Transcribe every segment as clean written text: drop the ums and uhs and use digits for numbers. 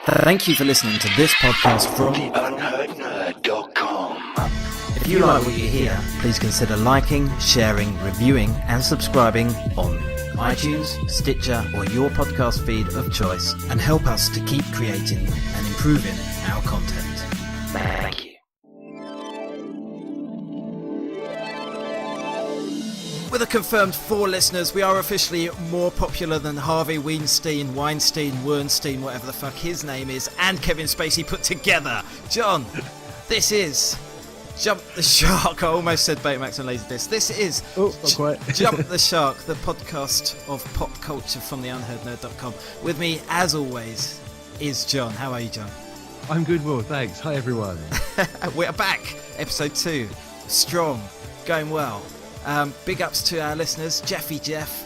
Thank you for listening to this podcast from theunheardnerd.com. If you like what you hear, please consider liking, sharing, reviewing and subscribing on iTunes, Stitcher or your podcast feed of choice and help us to keep creating and improving our content. Thank you. With a confirmed 4 listeners, we are officially more popular than Harvey Weinstein, Wernstein, whatever the fuck his name is, and Kevin Spacey put together. John, this is Jump the Shark. I almost said Betamax and Laserdisc. This is not quite. Jump the Shark, the podcast of pop culture from theunheardnerd.com. With me, as always, is John. How are you, John? I'm good, Will. Thanks. Hi, everyone. We're back. Episode 2. Strong. Going well. Big ups to our listeners, Jeffy Jeff,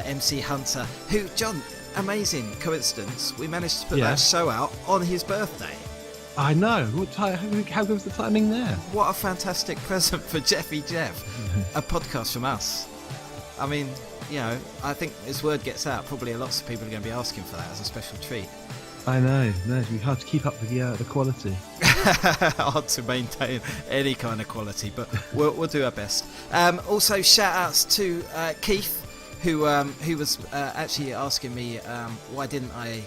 MC Hunter, who, John, amazing coincidence, we managed to put that show out on his birthday. I know. How goes the timing there? What a fantastic present for Jeffy Jeff. A podcast from us. I mean, you know, I think as word gets out, probably lots of people are going to be asking for that as a special treat. I know. No, it's hard to keep up with the quality. Hard to maintain any kind of quality, but we'll do our best. Also, shout outs to Keith, who was actually asking me why didn't I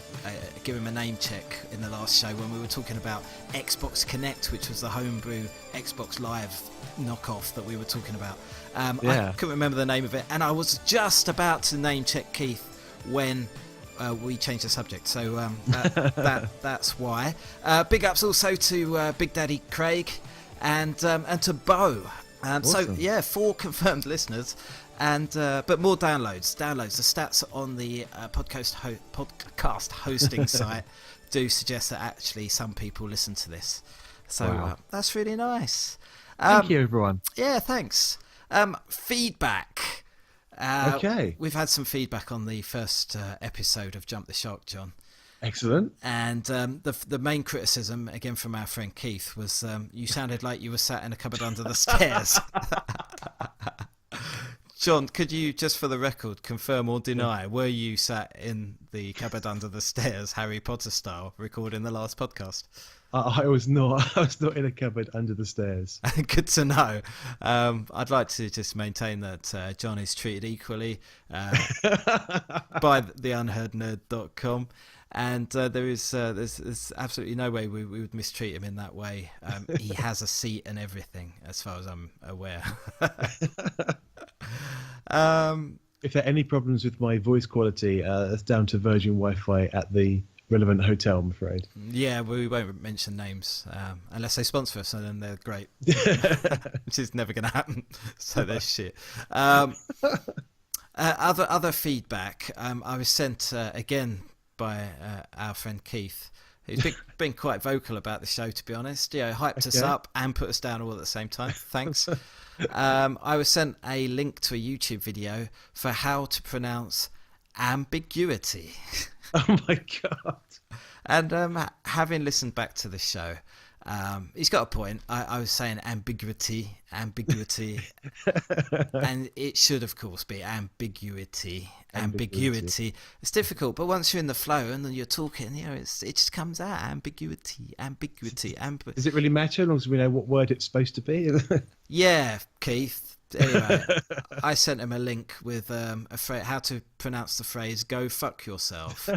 give him a name check in the last show when we were talking about Xbox Connect, which was the homebrew Xbox Live knockoff that we were talking about. I couldn't remember the name of it, and I was just about to name check Keith when we changed the subject, so that's why. Big ups also to Big Daddy Craig and to Bo. Awesome. So yeah, 4 confirmed listeners, and but more downloads. The stats on the podcast hosting site do suggest that actually some people listen to this. So that's really nice. Thank you, everyone. Yeah, thanks. Feedback. Okay. We've had some feedback on the first episode of Jump the Shark, John. Excellent. And the main criticism, again from our friend Keith, was you sounded like you were sat in a cupboard under the stairs. John, could you, just for the record, confirm or deny, were you sat in the cupboard under the stairs, Harry Potter style, recording the last podcast? I was not. I was not in a cupboard under the stairs. Good to know. I'd like to just maintain that John is treated equally by theunheardnerd.com, and there's absolutely no way we would mistreat him in that way. He has a seat and everything, as far as I'm aware. If there are any problems with my voice quality, that's down to Virgin Wi-Fi at the relevant hotel, I'm afraid. Yeah, we won't mention names unless they sponsor us, and then they're great, which is never going to happen. So they're shit. Other feedback I was sent again by our friend Keith, who's been quite vocal about the show, to be honest. Hyped us up and put us down all at the same time. Thanks. I was sent a link to a YouTube video for how to pronounce ambiguity. Oh my god. And having listened back to the show, he's got a point. I was saying ambiguity, and it should of course be ambiguity. It's difficult, but once you're in the flow and then you're talking, it just comes out. Ambiguity. Does it really matter as long as we know what word it's supposed to be? Yeah, Keith. Anyway, I sent him a link with how to pronounce the phrase "go fuck yourself,"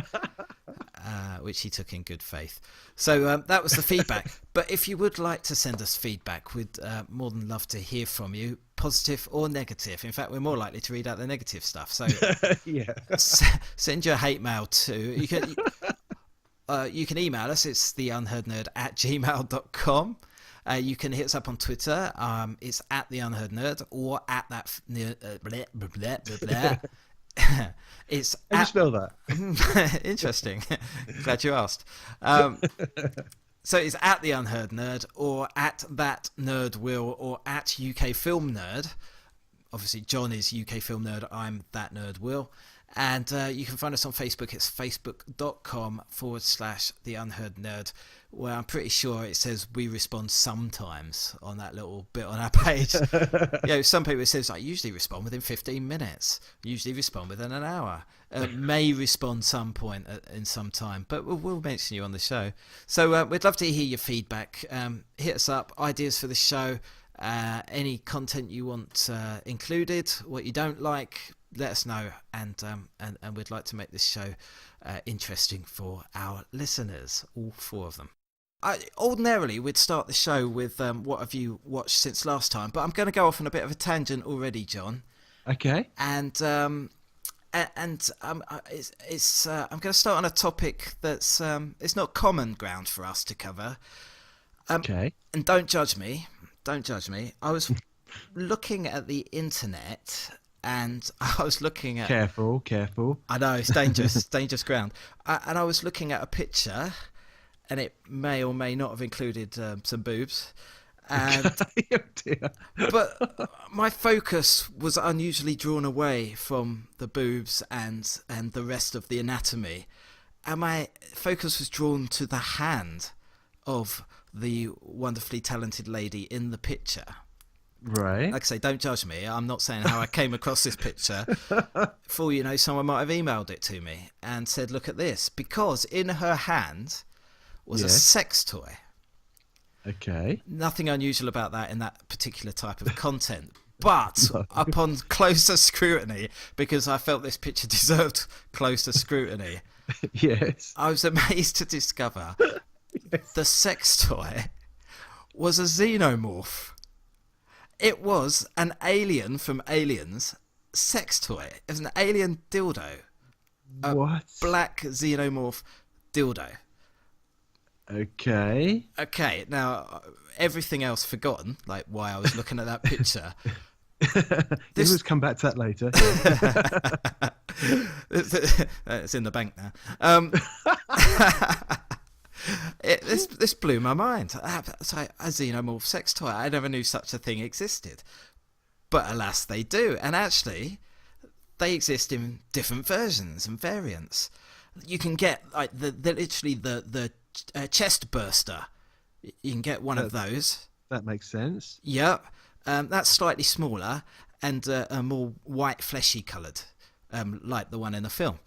which he took in good faith. So that was the feedback. But if you would like to send us feedback, we'd more than love to hear from you, positive or negative. In fact, we're more likely to read out the negative stuff. So send your hate mail to you can email us. It's theunheardnerd@gmail.com. You can hit us up on Twitter. It's at the Unheard Nerd or at that. It's how do you spell that? Interesting. Glad you asked. So it's at the Unheard Nerd or at that Nerd Will or at UK Film Nerd. Obviously, John is UK Film Nerd. I'm that Nerd Will. And you can find us on Facebook. It's facebook.com/The Unheard Nerd, where I'm pretty sure it says we respond sometimes on that little bit on our page. Some people, it says I usually respond within 15 minutes, usually respond within an hour, may respond some point in some time, but we'll mention you on the show. So we'd love to hear your feedback. Hit us up, ideas for the show, any content you want included, what you don't like. Let us know, and we'd like to make this show interesting for our listeners, all 4 of them. Ordinarily, we'd start the show with what have you watched since last time, but I'm going to go off on a bit of a tangent already, John. Okay. And I'm going to start on a topic that's it's not common ground for us to cover. Okay. And don't judge me. I was looking at the internet. And I was looking at... Careful. I know, it's dangerous, dangerous ground. And I was looking at a picture, and it may or may not have included some boobs. And, oh dear. But my focus was unusually drawn away from the boobs and the rest of the anatomy. And my focus was drawn to the hand of the wonderfully talented lady in the picture. Right. Like I say, don't judge me. I'm not saying how I came across this picture. For all you know, someone might have emailed it to me and said, look at this. Because in her hand was a sex toy. Okay. Nothing unusual about that in that particular type of content. But upon closer scrutiny, because I felt this picture deserved closer scrutiny, yes, I was amazed to discover the sex toy was a xenomorph. It was an alien from Aliens sex toy. It was an alien dildo. What? Black xenomorph dildo. Okay. Okay, now, everything else forgotten, like why I was looking at that picture. Let's come back to that later. It's in the bank now. This blew my mind. It's like a xenomorph sex toy. I never knew such a thing existed. But alas, they do. And actually, they exist in different versions and variants. You can get like the chest burster. You can get one of those. That makes sense. Yep. That's slightly smaller and more white, fleshy coloured, like the one in the film.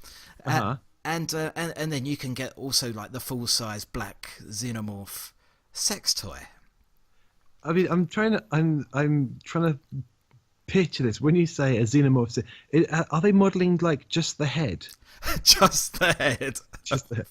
And then you can get also like the full size black xenomorph sex toy. I mean, I'm trying to picture this. When you say a xenomorph, are they modelling like just the head? Just the head. Just the head.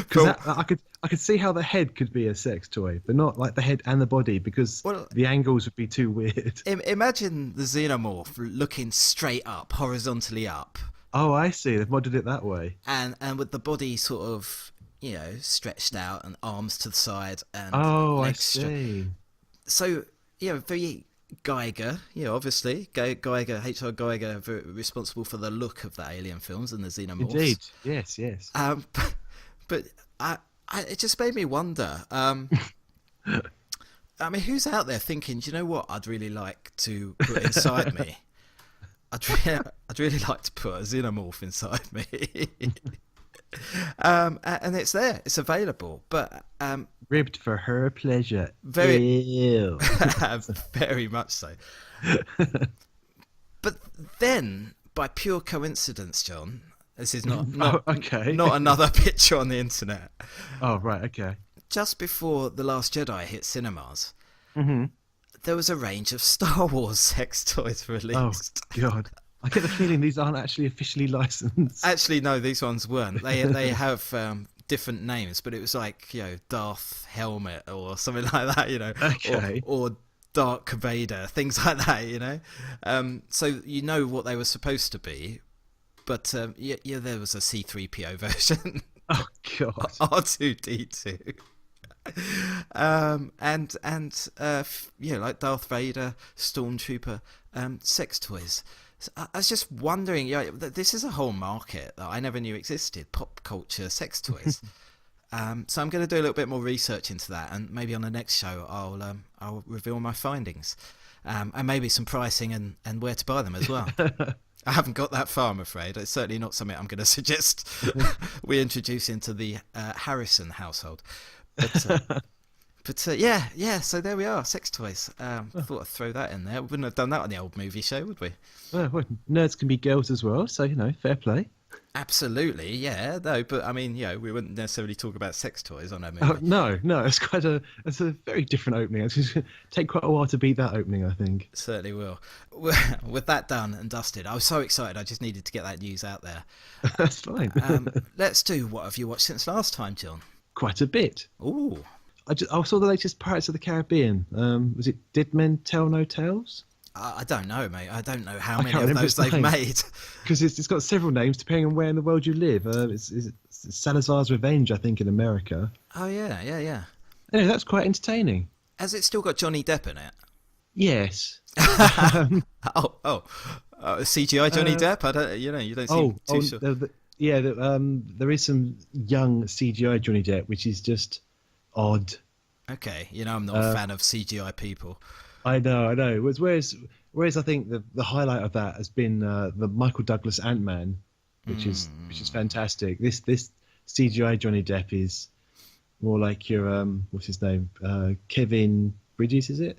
Because I could see how the head could be a sex toy, but not like the head and the body, because the angles would be too weird. Imagine the xenomorph looking straight up, horizontally up. Oh, I see. They've modded it that way. And with the body sort of, stretched out and arms to the side and I see. So, very Geiger, obviously. Geiger, H.R. Geiger, very responsible for the look of the Alien films and the xenomorphs. Indeed. Yes. But it just made me wonder. I mean, who's out there thinking, do you know what I'd really like to put inside me? I'd really like to put a xenomorph inside me. And it's there. It's available. But ribbed for her pleasure. Very much so. But then, by pure coincidence, John, this is not another picture on the internet. Oh, right, okay. Just before The Last Jedi hit cinemas, mm-hmm. there was a range of Star Wars sex toys released. Oh, God. I get the feeling these aren't actually officially licensed. Actually, no, these ones weren't. They have different names, but it was like, Darth Helmet or something like that, Okay. Or Dark Vader, things like that, So what they were supposed to be, but there was a C-3PO version. Oh, God. R2-D2. Like Darth Vader, Stormtrooper, sex toys. So I was just wondering, this is a whole market that I never knew existed, pop culture sex toys. So I'm going to do a little bit more research into that, and maybe on the next show I'll reveal my findings, and maybe some pricing and where to buy them as well. I haven't got that far, I'm afraid. It's certainly not something I'm going to suggest we introduce into the Harrison household. But yeah. So there we are, sex toys. I thought I'd throw that in there. We wouldn't have done that on the old movie show, would we? Well, nerds can be girls as well, so fair play. Absolutely, yeah. No, but I mean, we wouldn't necessarily talk about sex toys on our movie. Oh, no, it's a very different opening. It's going to take quite a while to beat that opening, I think. It certainly will. With that done and dusted, I was so excited. I just needed to get that news out there. That's fine. Let's do what have you watched since last time, John? Quite a bit. Ooh. I saw the latest Pirates of the Caribbean. Was it Did Men Tell No Tales? I don't know, mate. I don't know how many of those they've made. Because it's got several names depending on where in the world you live. It's Salazar's Revenge, I think, in America. Oh, yeah. Anyway, that's quite entertaining. Has it still got Johnny Depp in it? Yes. CGI Johnny Depp? I don't. You don't seem too sure. There is some young CGI Johnny Depp, which is just odd. Okay, I'm not a fan of CGI people. I know. Whereas I think the highlight of that has been the Michael Douglas Ant-Man, which is fantastic. This CGI Johnny Depp is more like your what's his name? Kevin Bridges, is it?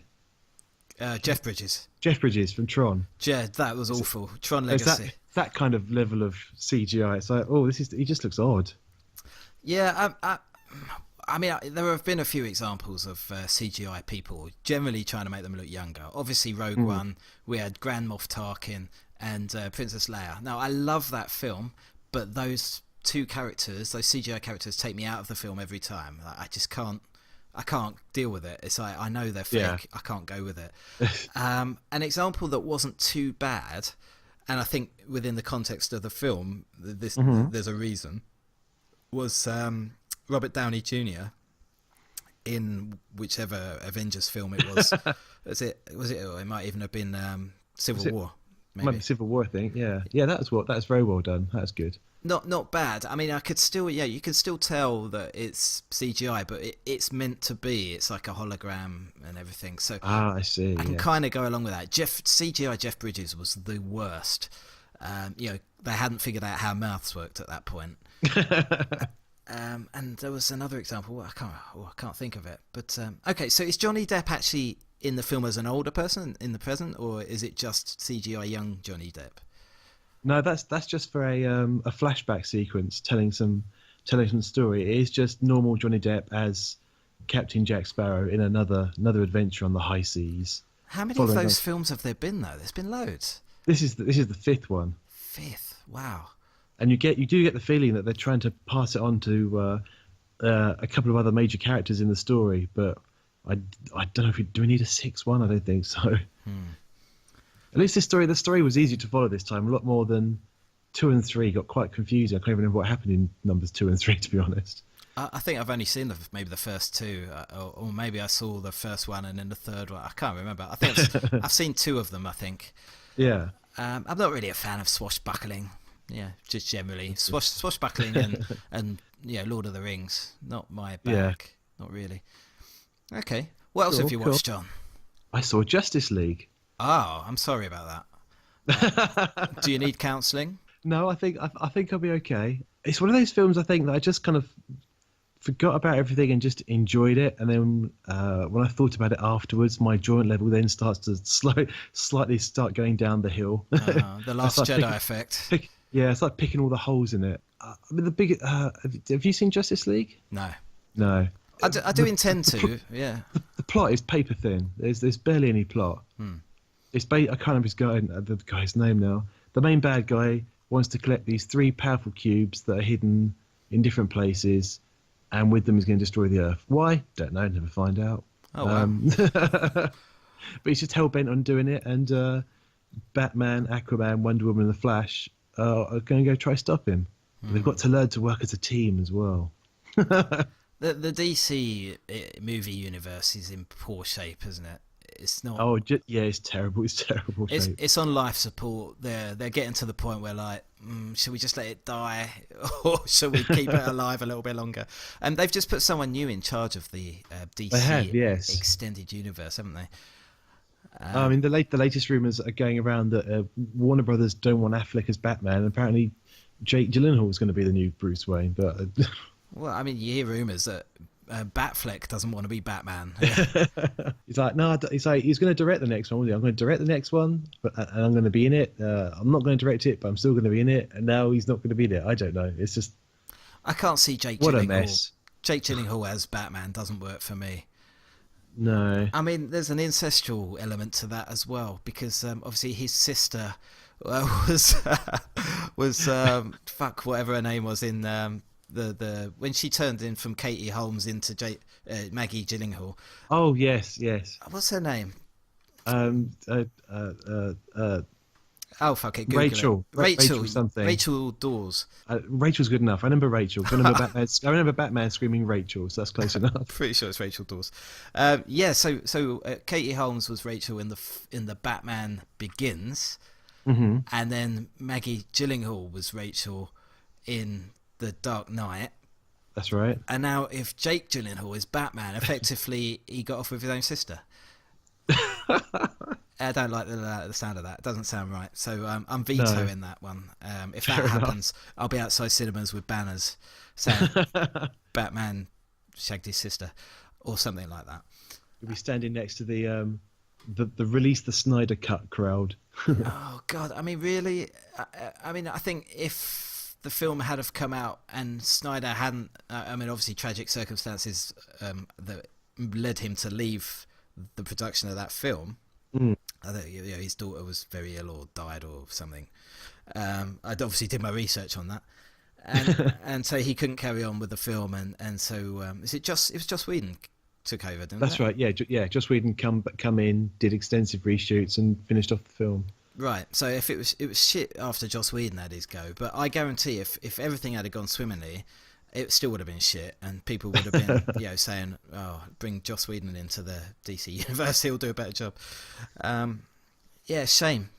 Jeff Bridges. Jeff Bridges from Tron. Yeah, that was awful. Tron Legacy. That kind of level of CGI. It's like, he just looks odd. Yeah, I mean, there have been a few examples of CGI people generally trying to make them look younger. Obviously, Rogue One, we had Grand Moff Tarkin and Princess Leia. Now, I love that film, but those two characters, those CGI characters, take me out of the film every time. I just can't. I can't deal with it. It's like, I know they're fake. Yeah. I can't go with it. An example that wasn't too bad, and I think within the context of the film, there's a reason, was Robert Downey Jr. in whichever Avengers film it was. Was it? Or it might even have been Civil War. Maybe. Might be Civil War, I think. Yeah. That's very well done. That's good. Not bad. I mean, I could still, you can still tell that it's CGI, but it's meant to be. It's like a hologram and everything. So I see. I can kind of go along with that. CGI Jeff Bridges was the worst. They hadn't figured out how mouths worked at that point. And there was another example. I can't think of it. But okay, so is Johnny Depp actually in the film as an older person in the present, or is it just CGI young Johnny Depp? No, that's just for a flashback sequence telling some story. It is just normal Johnny Depp as Captain Jack Sparrow in another adventure on the high seas. How many of those films have there been though? There's been loads. This is the fifth one. Fifth, wow. And you do get the feeling that they're trying to pass it on to a couple of other major characters in the story, but I don't know do we need a sixth one? I don't think so. At least the story was easy to follow this time. A lot more than 2 and 3 got quite confusing. I can't even remember what happened in numbers 2 and 3, to be honest. I think I've only seen maybe the first two, or maybe I saw the first one and then the third one. I can't remember. I think I've seen 2 of them. I think. Yeah. I'm not really a fan of swashbuckling. Yeah, just generally swashbuckling and Lord of the Rings. Not my bag. Yeah. Not really. Okay. What else have you watched, John? I saw Justice League. Oh, I'm sorry about that. Do you need counselling? No, I think I'll be okay. It's one of those films I think that I just kind of forgot about everything and just enjoyed it. And then when I thought about it afterwards, my enjoyment level then starts to slightly start going down the hill. The Last Jedi effect. It's like picking all the holes in it. I mean, the big. Have you seen Justice League? No. I do intend to. Yeah. The plot is paper thin. There's barely any plot. It's I can't remember the guy's name now. The main bad guy wants to collect these 3 powerful cubes that are hidden in different places, and with them he's going to destroy the Earth. Why? Don't know. Never find out. Oh, wow. But he's just hell bent on doing it, and Batman, Aquaman, Wonder Woman, and the Flash are going to go try stop him. They've got to learn to work as a team as well. The DC movie universe is in poor shape, isn't it? It's not. Oh, it's terrible. It's terrible. It's on life support. They're getting to the point where like, should we just let it die, or should we keep it alive a little bit longer? And they've just put someone new in charge of the DC yes. extended universe, haven't they? I mean, the latest rumors are going around that Warner Brothers don't want Affleck as Batman, and apparently Jake Gyllenhaal is going to be the new Bruce Wayne. But well, I mean, you hear rumors that Batfleck doesn't want to be Batman. he's like, no, he's like, he's going to direct the next one. I'm going to direct the next one, and I'm going to be in it. I'm not going to direct it, but I'm still going to be in it. And now he's not going to be in it. I don't know. It's just, I can't see Jake what Gyllenhaal. a mess. Jake Gyllenhaal as Batman doesn't work for me. No. I mean, there's an ancestral element to that as well, because obviously his sister was fuck whatever her name was in the when she turned in from Katie Holmes into Maggie Gyllenhaal. Oh yes. What's her name? Oh fuck it, Google Rachel something. Rachel Dawes. Rachel's good enough. I remember Rachel. I remember Batman screaming Rachel, so that's close enough. Pretty sure it's Rachel Dawes. So Katie Holmes was Rachel in the Batman Begins, and then Maggie Gyllenhaal was Rachel in The Dark Knight. That's right. And now, if Jake Gyllenhaal is Batman, effectively he got off with his own sister. I don't like the sound of that. It doesn't sound right. So I'm vetoing that one. If that happens, I'll be outside cinemas with banners saying Batman shagged his sister or something like that. You'll be standing next to the release the Snyder Cut crowd. Oh God! I mean, really? I mean, I think if the film had have come out and Snyder hadn't, I mean, obviously tragic circumstances that led him to leave the production of that film. I think his daughter was very ill or died or something. I obviously did my research on that, and so he couldn't carry on with the film, and so it was Joss Whedon took over, didn't That's it? right. Yeah. Joss Whedon come in, did extensive reshoots, and finished off the film. Right. So if it was shit after Joss Whedon had his go, but I guarantee if everything had gone swimmingly, it still would have been shit, and people would have been, saying, "Oh, bring Joss Whedon into the DC universe; he'll do a better job." Shame.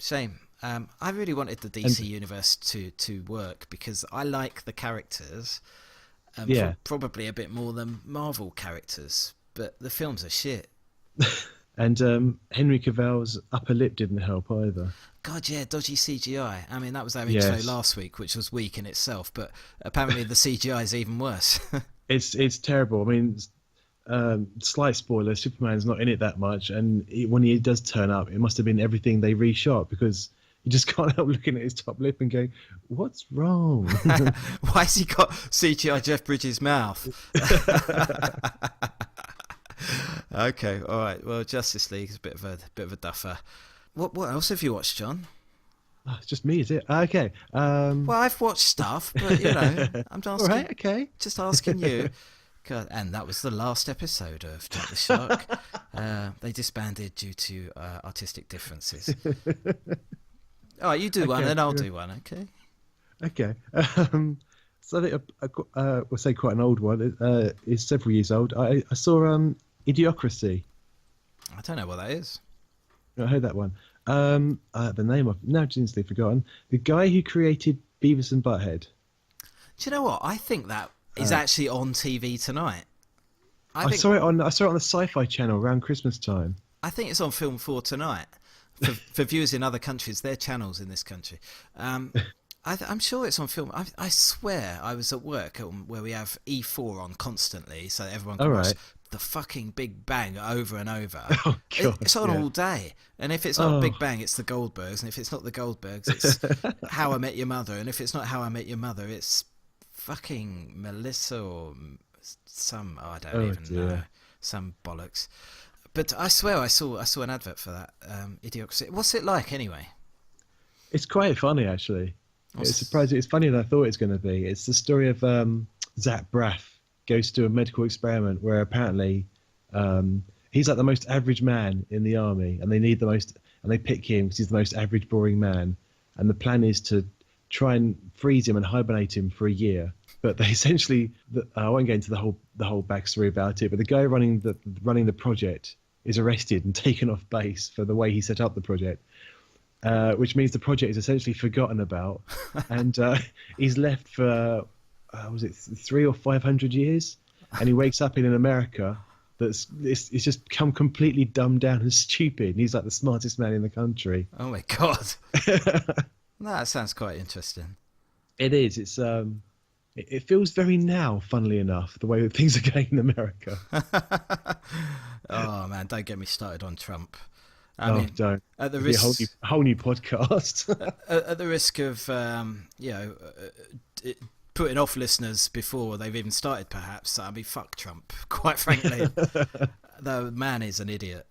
I really wanted the DC universe to work because I like the characters, probably a bit more than Marvel characters, but the films are shit. And Henry Cavill's upper lip didn't help either. God, yeah, dodgy CGI. I mean, that was our intro last week, which was weak in itself, but apparently the CGI is even worse. It's terrible. I mean, slight spoiler, Superman's not in it that much, and when he does turn up, it must have been everything they reshot, because you just can't help looking at his top lip and going, what's wrong? Why has he got CGI Jeff Bridges' mouth? Okay, all right. Well, Justice League is a bit of a duffer. What else have you watched, John? Oh, it's just me, is it? Okay. Well, I've watched stuff, but I'm just asking. Right, okay. Just asking you. God, and that was the last episode of Jack the Shark. They disbanded due to artistic differences. All right, you do one, and I'll do one. Okay. Okay. So I think we'll say quite an old one. It's several years old. I saw Idiocracy. I don't know what that is. I heard that one. The name I've now instantly forgotten. The guy who created Beavis and Butthead. Do you know what? I think that is actually on TV tonight. I saw it on the Sci-Fi channel around Christmas time. I think it's on Film 4 tonight. For viewers in other countries, their channels in this country. I'm sure it's on film. I swear I was at work where we have E4 on constantly, so everyone can watch the fucking Big Bang over and over. Oh, God, it's on all day. And if it's not Big Bang, it's the Goldbergs. And if it's not the Goldbergs, it's How I Met Your Mother. And if it's not How I Met Your Mother, it's fucking Melissa or some, I don't even know, some bollocks. But I swear I saw an advert for that, Idiocracy. What's it like anyway? It's quite funny, actually. It's surprising. It's funnier than I thought it was going to be. It's the story of Zach Braff goes to a medical experiment where apparently he's like the most average man in the army, and they pick him because he's the most average, boring man. And the plan is to try and freeze him and hibernate him for a year. But they essentially, I won't go into the whole backstory about it. But the guy running the project is arrested and taken off base for the way he set up the project. Which means the project is essentially forgotten about, and he's left for was it 300 or 500 years, and he wakes up in America, it's just come completely dumbed down and stupid. And he's like the smartest man in the country. Oh my god. No, that sounds quite interesting. It is. It feels very now, funnily enough, the way that things are going in America. Oh man, don't get me started on Trump. Don't. At the It'll be risk, a whole new podcast. at the risk of putting off listeners before they've even started, perhaps. I mean, fuck Trump. Quite frankly, the man is an idiot.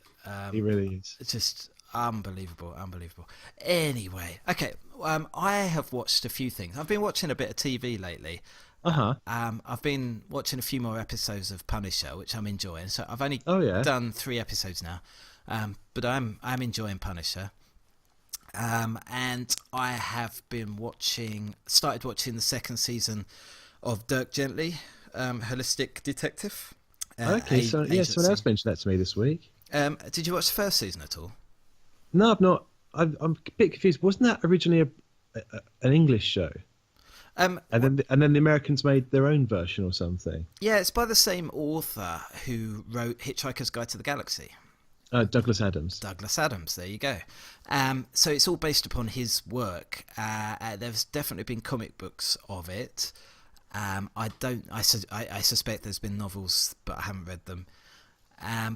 He really is. It's just unbelievable. Anyway, okay. I have watched a few things. I've been watching a bit of TV lately. I've been watching a few more episodes of Punisher, which I'm enjoying. So I've only done 3 episodes now, but I'm enjoying Punisher. And I have started watching the 2nd season of Dirk Gently, Holistic Detective. Someone else mentioned that to me this week. Did you watch the 1st season at all? No, I've not. I'm a bit confused. Wasn't that originally an English show? And then the Americans made their own version or something. Yeah, it's by the same author who wrote Hitchhiker's Guide to the Galaxy. Douglas Adams. There you go. So it's all based upon his work. There's definitely been comic books of it. I suspect there's been novels, but I haven't read them.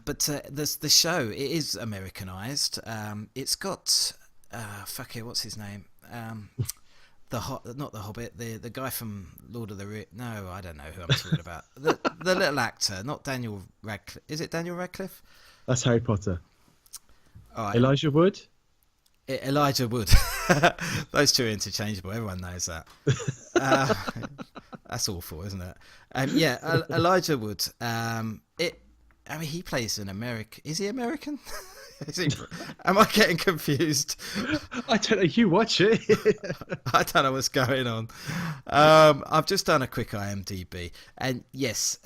But there's the show. It is Americanized. It's got what's his name? Not the Hobbit. The guy from Lord of the Rings. No, I don't know who I'm talking about. The little actor, not Daniel Radcliffe. Is it Daniel Radcliffe? That's Harry Potter. All right. Elijah Wood. Elijah Wood. Those two are interchangeable. Everyone knows that. That's awful, isn't it? Elijah Wood. He plays an American. Is he American? Am I getting confused? I don't know. You watch it. I don't know what's going on. I've just done a quick IMDb, and yes,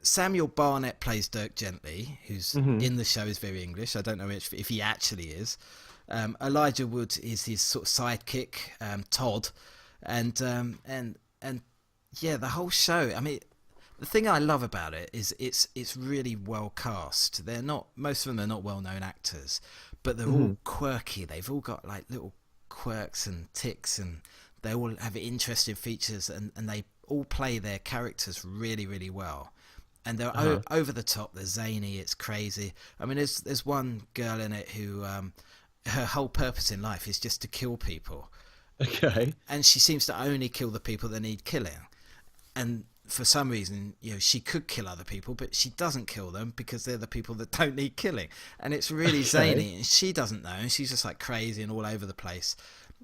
Samuel Barnett plays Dirk Gently, who's in the show is very English. I don't know if he actually is. Elijah Wood is his sort of sidekick, Todd, and the whole show. I mean, the thing I love about it is it's really well cast. Most of them are not well known actors, but they're all quirky. They've all got like little quirks and tics, and they all have interesting features, and they all play their characters really, really well. And they're over the top. They're zany. It's crazy. I mean, there's one girl in it who her whole purpose in life is just to kill people. Okay. And she seems to only kill the people that need killing. And for some reason, she could kill other people, but she doesn't kill them because they're the people that don't need killing. And it's really zany, and she doesn't know. And she's just like crazy and all over the place,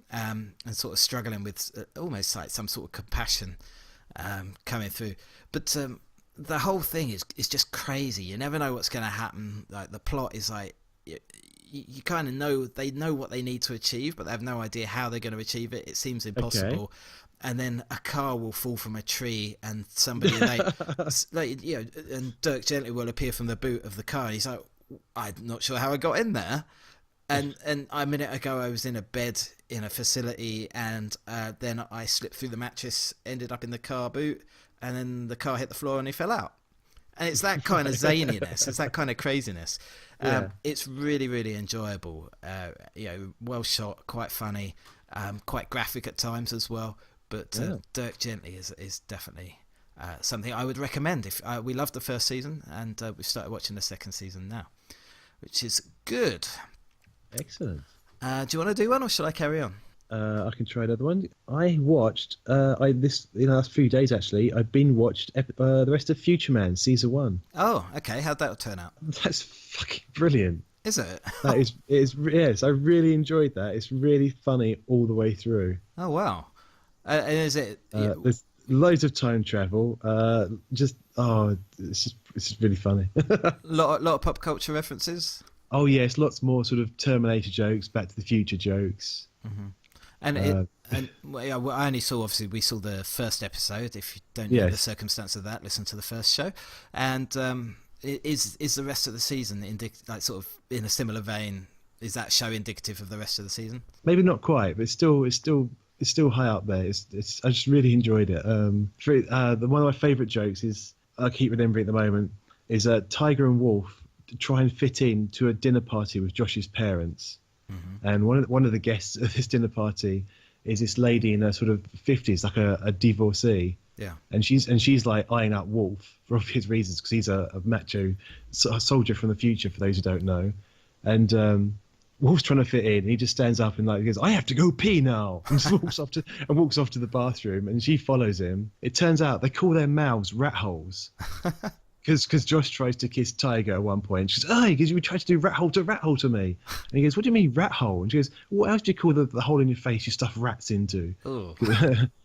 and sort of struggling with almost like some sort of compassion coming through. But the whole thing is just crazy. You never know what's going to happen. Like the plot is like you kind of know they know what they need to achieve, but they have no idea how they're going to achieve it. It seems impossible. Okay. And then a car will fall from a tree, and somebody and Dirk Gently will appear from the boot of the car. And he's like, I'm not sure how I got in there. And a minute ago I was in a bed in a facility, and then I slipped through the mattress, ended up in the car boot, and then the car hit the floor and he fell out. And it's that kind of zaniness, it's that kind of craziness. It's really, really enjoyable. Well shot, quite funny, quite graphic at times as well. But Dirk Gently is definitely something I would recommend. If we loved the 1st season, and we've started watching the 2nd season now, which is good. Excellent. Do you want to do one, or shall I carry on? I can try another one. I watched in the last few days actually. I've been watched the rest of Future Man season 1. Oh, okay. How'd that turn out? That's fucking brilliant. Is it? It is. Yes, I really enjoyed that. It's really funny all the way through. Oh wow. And is it? There's loads of time travel. It's just really funny. lot of pop culture references. Oh yes, lots more sort of Terminator jokes, Back to the Future jokes. Mm-hmm. And I only saw, obviously, we saw the 1st episode. If you don't know the circumstance of that, listen to the 1st show. And is the rest of the season sort of in a similar vein? Is that show indicative of the rest of the season? Maybe not quite, but it's still high up there. I just really enjoyed it. One of my favourite jokes is, I keep remembering at the moment, is Tiger and Wolf try and fit in to a dinner party with Josh's parents. And one of the guests at this dinner party is this lady in her sort of 50s, like a divorcee. Yeah. And she's like eyeing up Wolf for obvious reasons, because he's a macho soldier from the future, for those who don't know. And Wolf's trying to fit in. And he just stands up and like goes, "I have to go pee now," and just walks off to the bathroom. And she follows him. It turns out they call their mouths rat holes. Because Josh tries to kiss Tiger at one point. She goes, "Oh," he goes, "You tried to do rat hole to me." And he goes, "What do you mean rat hole?" And she goes, "What else do you call the hole in your face you stuff rats into?"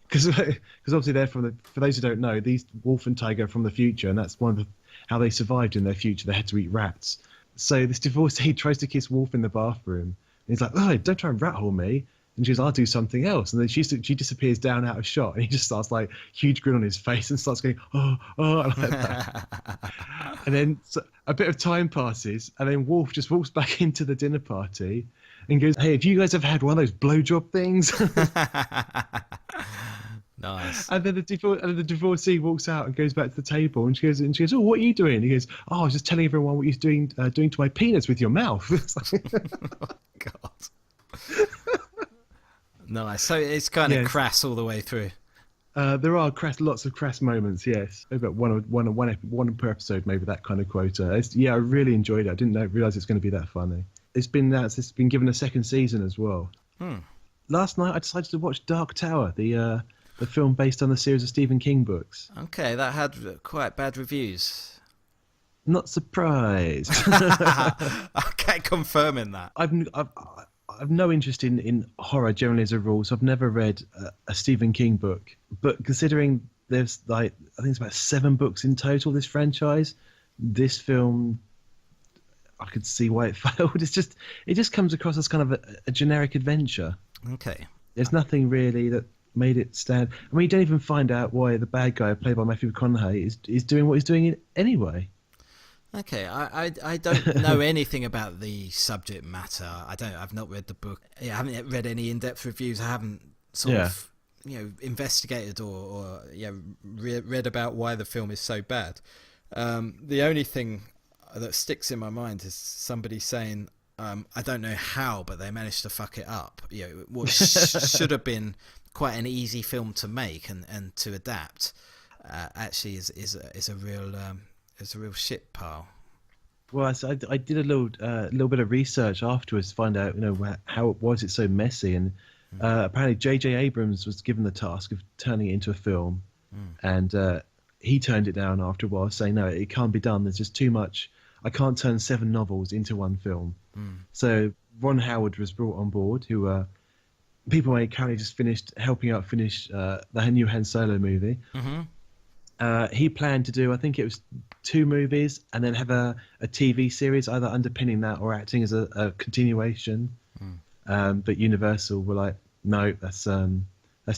Because obviously they're for those who don't know, these Wolf and Tiger are from the future, and that's one of how they survived in their future. They had to eat rats. So this divorcee tries to kiss Wolf in the bathroom. And he's like, "Oh, don't try and rat hole me." And she goes, "I'll do something else." And then she disappears down out of shot, and he just starts like huge grin on his face and starts going, "Oh," like that. And then a bit of time passes, and then Wolf just walks back into the dinner party and goes, "Hey, have you guys ever had one of those blowjob things?" Nice. And then the divorcee walks out and goes back to the table, and she goes, "Oh, what are you doing?" He goes, "Oh, I was just telling everyone what you're doing to my penis with your mouth." Oh, God. Nice. So it's kind of crass all the way through. There are lots of crass moments, yes. About one per episode, maybe, that kind of quota. I really enjoyed it. I didn't realise it's going to be that funny. It's been given a second season as well. Last night I decided to watch Dark Tower, the film based on the series of Stephen King books. Okay, that had quite bad reviews. Not surprised. Okay, confirming that. I've no interest in horror generally as a rule, so I've never read a Stephen King book. But considering there's I think it's about 7 books in total, this franchise, this film, I could see why it failed. It just comes across as kind of a generic adventure. Okay. There's nothing really that made it stand. I mean, you don't even find out why the bad guy played by Matthew McConaughey is doing what he's doing anyway. Okay, I don't know anything about the subject matter. I've not read the book. I haven't read any in-depth reviews. I haven't sort of investigated or read about why the film is so bad. The only thing that sticks in my mind is somebody saying, I don't know how, but they managed to fuck it up. What should have been quite an easy film to make and to adapt, actually is a real shit pile. Well, I did a little bit of research afterwards to find out, how was it so messy, and apparently J.J. Abrams was given the task of turning it into a film, and he turned it down after a while, saying, "No, it can't be done. There's just too much. I can't turn 7 novels into one film." So Ron Howard was brought on board, who people may currently just helping out finish the new Han Solo movie. He planned to do, I think it was 2 movies, and then have a TV series either underpinning that or acting as a continuation. But Universal were like, "No, that's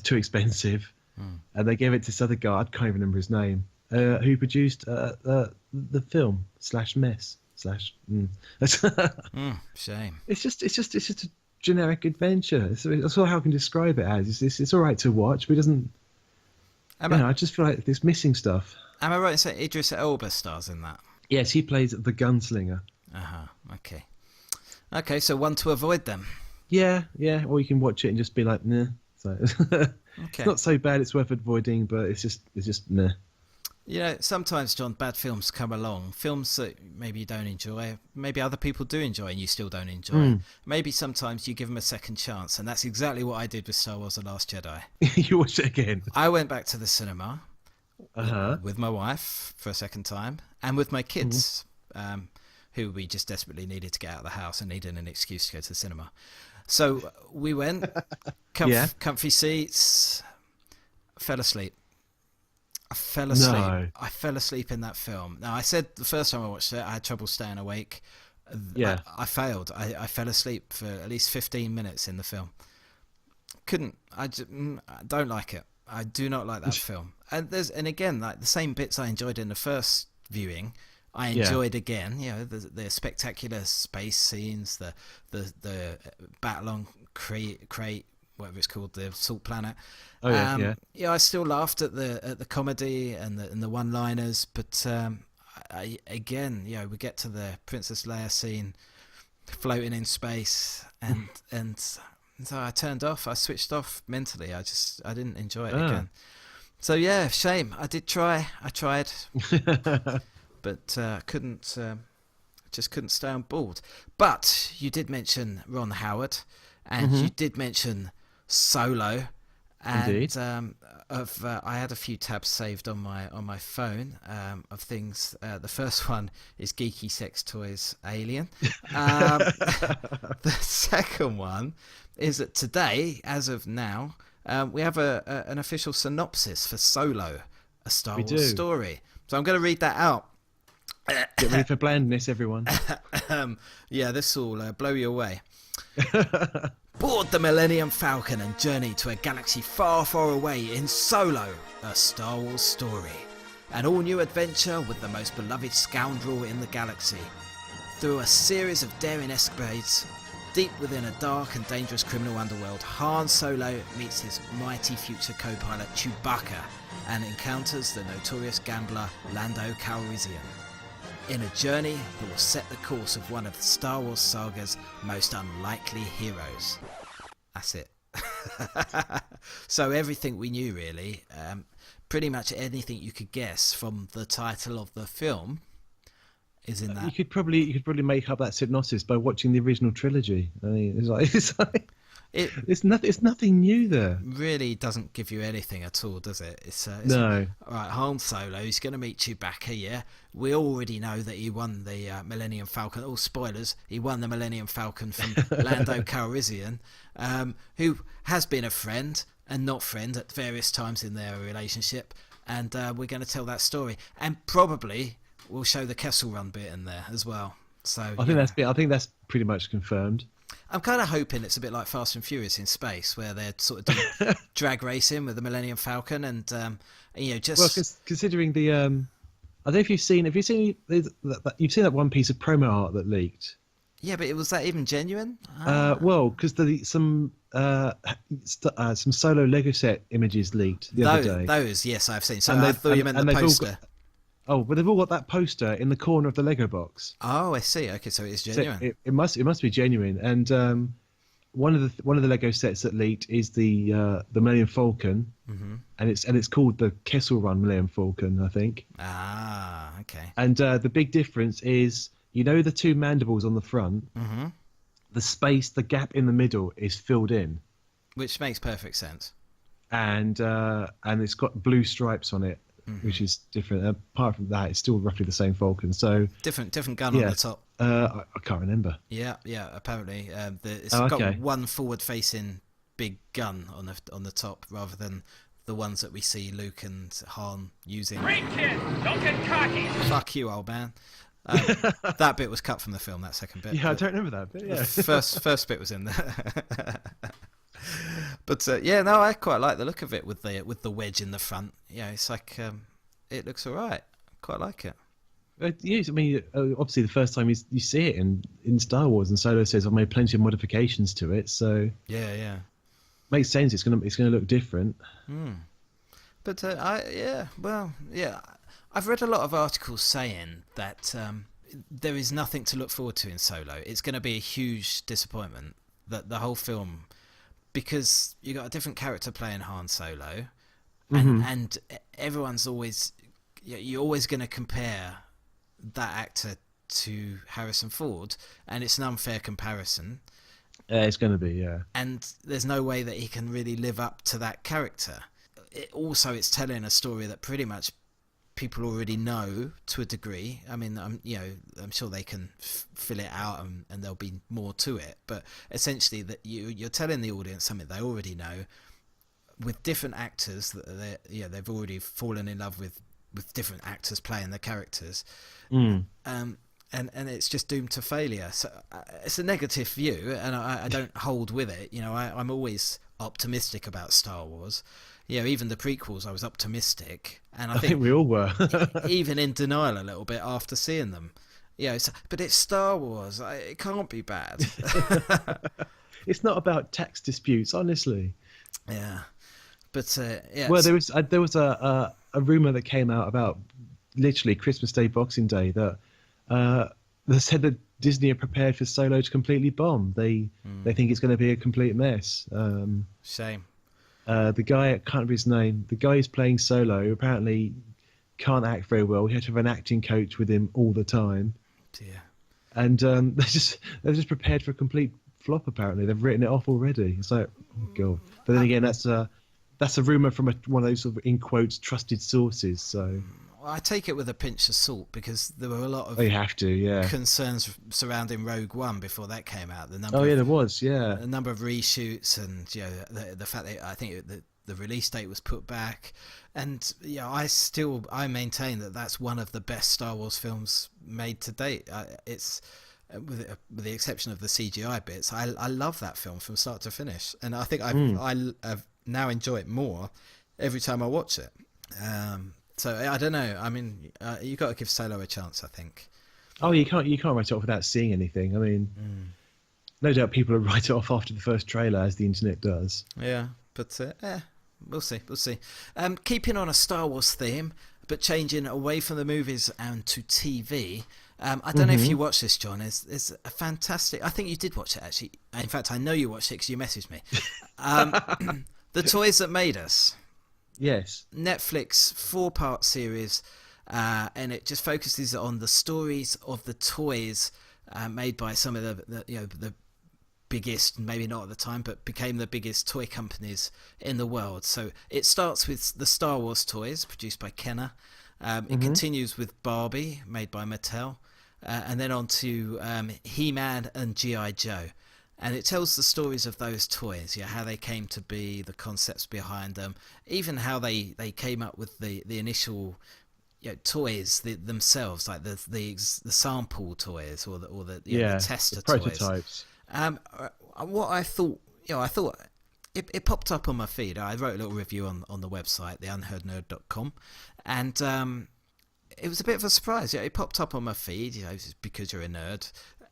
too expensive," and they gave it to this other guy, I can't even remember his name, who produced the film /mess / Shame. It's just a generic adventure. That's all how I can describe it as. It's all right to watch, but it doesn't. I just feel like there's missing stuff. Am I right in saying Idris Elba stars in that? Yes, he plays the gunslinger. Okay. Okay, so one to avoid then. Yeah. Or you can watch it and just be like, nah. So Okay. It's not so bad. It's worth avoiding, but it's just nah. Sometimes, John, bad films come along. Films that maybe you don't enjoy, maybe other people do enjoy and you still don't enjoy. Maybe sometimes you give them a second chance, and that's exactly what I did with Star Wars: The Last Jedi. You watched it again? I went back to the cinema with my wife for a second time, and with my kids, who we just desperately needed to get out of the house and needed an excuse to go to the cinema. So we went, comfy seats, fell asleep. I fell asleep. No. I fell asleep in that film. Now, I said the first time I watched it, I had trouble staying awake. Yeah. I failed. I fell asleep for at least 15 minutes in the film. I don't like it. I do not like that film. And again, like the same bits I enjoyed in the first viewing, I enjoyed again. The spectacular space scenes, the battle on Crate, whatever it's called, the Salt Planet. I still laughed at the comedy and the one-liners, but again, we get to the Princess Leia scene, floating in space, and so I turned off. I switched off mentally. I didn't enjoy it again. So yeah, shame. I tried, but couldn't. Just couldn't stay on board. But you did mention Ron Howard, and you did mention Solo. And Indeed. I had a few tabs saved on my phone of things. The first one is Geeky Sex Toys Alien. The second one is that today, as of now, we have an official synopsis for Solo, a Star Wars story. So I'm going to read that out. Get ready for blandness, everyone. This will blow you away. Board the Millennium Falcon and journey to a galaxy far, far away in Solo, a Star Wars story. An all-new adventure with the most beloved scoundrel in the galaxy. Through a series of daring escapades, deep within a dark and dangerous criminal underworld, Han Solo meets his mighty future co-pilot Chewbacca and encounters the notorious gambler Lando Calrissian. In a journey that will set the course of one of the Star Wars saga's most unlikely heroes. That's it. So everything we knew, really, pretty much anything you could guess from the title of the film is in that. You could probably make up that synopsis by watching the original trilogy. I mean, it's nothing new there. Really doesn't give you anything at all, does it? It's no. All right, Han Solo, he's going to meet Chewbacca, yeah? We already know that he won the Millennium Falcon. All spoilers, he won the Millennium Falcon from Lando Calrissian, who has been a friend and not friend at various times in their relationship. And we're going to tell that story. And probably we'll show the Kessel Run bit in there as well. So I think that's pretty much confirmed. I'm kind of hoping it's a bit like Fast and Furious in space, where they're sort of doing drag racing with the Millennium Falcon, and just well, considering the I don't know if you've seen that one piece of promo art that leaked. Yeah, but was that even genuine? Well, because some Solo Lego set images leaked the other day. Those, yes, I've seen. So I thought you meant the poster. But they've all got that poster in the corner of the Lego box. Oh, I see. Okay, so it is genuine. So it must be genuine. And one of the Lego sets that leaked is the Millennium Falcon, and it's called the Kessel Run Millennium Falcon, I think. Ah, okay. And the big difference is, the two mandibles on the front, the gap in the middle is filled in, which makes perfect sense. And it's got blue stripes on it. Which is different. Apart from that, it's still roughly the same Falcon. So different gun on the top. I can't remember. Yeah. Apparently, it's got one forward-facing big gun on the top, rather than the ones that we see Luke and Han using. Great kid, don't get cocky. Fuck you, old man. That bit was cut from the film. That second bit. Yeah, I don't remember that bit. Yeah, first bit was in there. But I quite like the look of it with the wedge in the front. Yeah, it's like it looks alright. Quite like it. Yes, I mean, obviously the first time you see it in Star Wars, and Solo says I've made plenty of modifications to it, so yeah, makes sense. It's gonna look different. But I've read a lot of articles saying that there is nothing to look forward to in Solo. It's going to be a huge disappointment, that the whole film. Because you got a different character playing Han Solo, and everyone's always, you're always going to compare that actor to Harrison Ford, and it's an unfair comparison. It's going to be, yeah. And there's no way that he can really live up to that character. It's telling a story that pretty much people already know to a degree. I mean, I'm sure they can fill it out and there'll be more to it. But essentially, that you're telling the audience something they already know, with different actors that they've already fallen in love with different actors playing the characters, and it's just doomed to failure. So it's a negative view, and I don't hold with it. I'm always optimistic about Star Wars. Even the prequels, I was optimistic, and I think we all were. Even in denial a little bit after seeing them. But it's Star Wars. It can't be bad. It's not about tax disputes, honestly. Yeah, but Well, there was a rumor that came out about literally Christmas Day, Boxing Day, that they said that Disney are prepared for Solo to completely bomb. They think it's going to be a complete mess. Shame. The guy, I can't remember his name, the guy who's playing Solo apparently can't act very well. He had to have an acting coach with him all the time. Dear. And they're just prepared for a complete flop. Apparently, they've written it off already. It's like, oh god. But then again, that's a rumor from one of those sort of in quotes trusted sources. So Well, I take it with a pinch of salt because there were a lot of they have to, yeah. concerns surrounding Rogue One before that came out. There was, yeah. A number of reshoots, and the fact that I think the release date was put back, and I maintain that that's one of the best Star Wars films made to date. It's with the exception of the CGI bits. I love that film from start to finish, and I think I've now enjoy it more every time I watch it. So I don't know. I mean, you got to give Solo a chance, I think. Oh, you can't write it off without seeing anything. I mean, no doubt people will write it off after the first trailer, as the internet does. Yeah, but we'll see. Keeping on a Star Wars theme, but changing away from the movies and to TV. I don't know if you watched this, John. It's a fantastic. I think you did watch it, actually. In fact, I know you watched it because you messaged me. The Toys That Made Us. Yes. Netflix 4-part series, and it just focuses on the stories of the toys made by some of the biggest, maybe not at the time, but became the biggest toy companies in the world. So it starts with the Star Wars toys produced by Kenner. It continues with Barbie, made by Mattel, and then on to He-Man and G.I. Joe. And it tells the stories of those toys, how they came to be, the concepts behind them, even how they came up with the initial toys themselves, like the sample toys or the tester prototypes. Toys. What I thought, it popped up on my feed. I wrote a little review on the website, theunheardnerd.com, and it was a bit of a surprise. It popped up on my feed, because you're a nerd,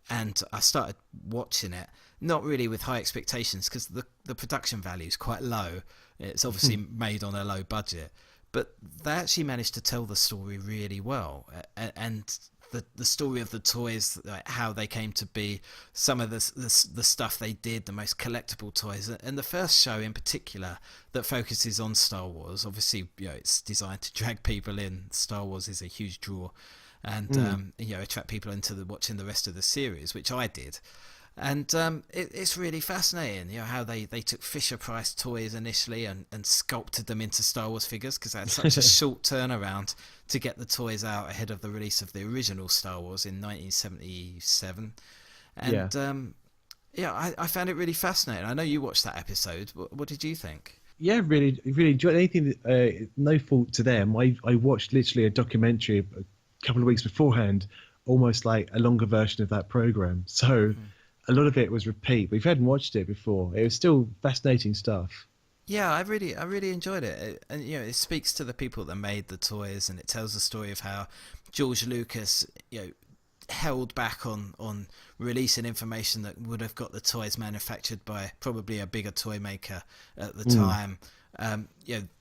and I started watching it. Not really with high expectations because the production value is quite low. It's obviously made on a low budget, but they actually managed to tell the story really well, and the story of the toys, like how they came to be, some of the stuff they did, the most collectible toys, and the first show in particular that focuses on Star Wars. Obviously, it's designed to drag people in. Star Wars is a huge draw, and attract people into watching the rest of the series, which I did. And it's really fascinating, how they took Fisher-Price toys initially and sculpted them into Star Wars figures, because they had such a short turnaround to get the toys out ahead of the release of the original Star Wars in 1977. And I found it really fascinating. I know you watched that episode. What did you think? Yeah, really enjoyed anything. No fault to them. I watched literally a documentary a couple of weeks beforehand, almost like a longer version of that program. So. A lot of it was repeat, but if you hadn't watched it before, it was still fascinating stuff. Yeah, I really enjoyed it, and it speaks to the people that made the toys, and it tells the story of how George Lucas, held back on releasing information that would have got the toys manufactured by probably a bigger toy maker at the time.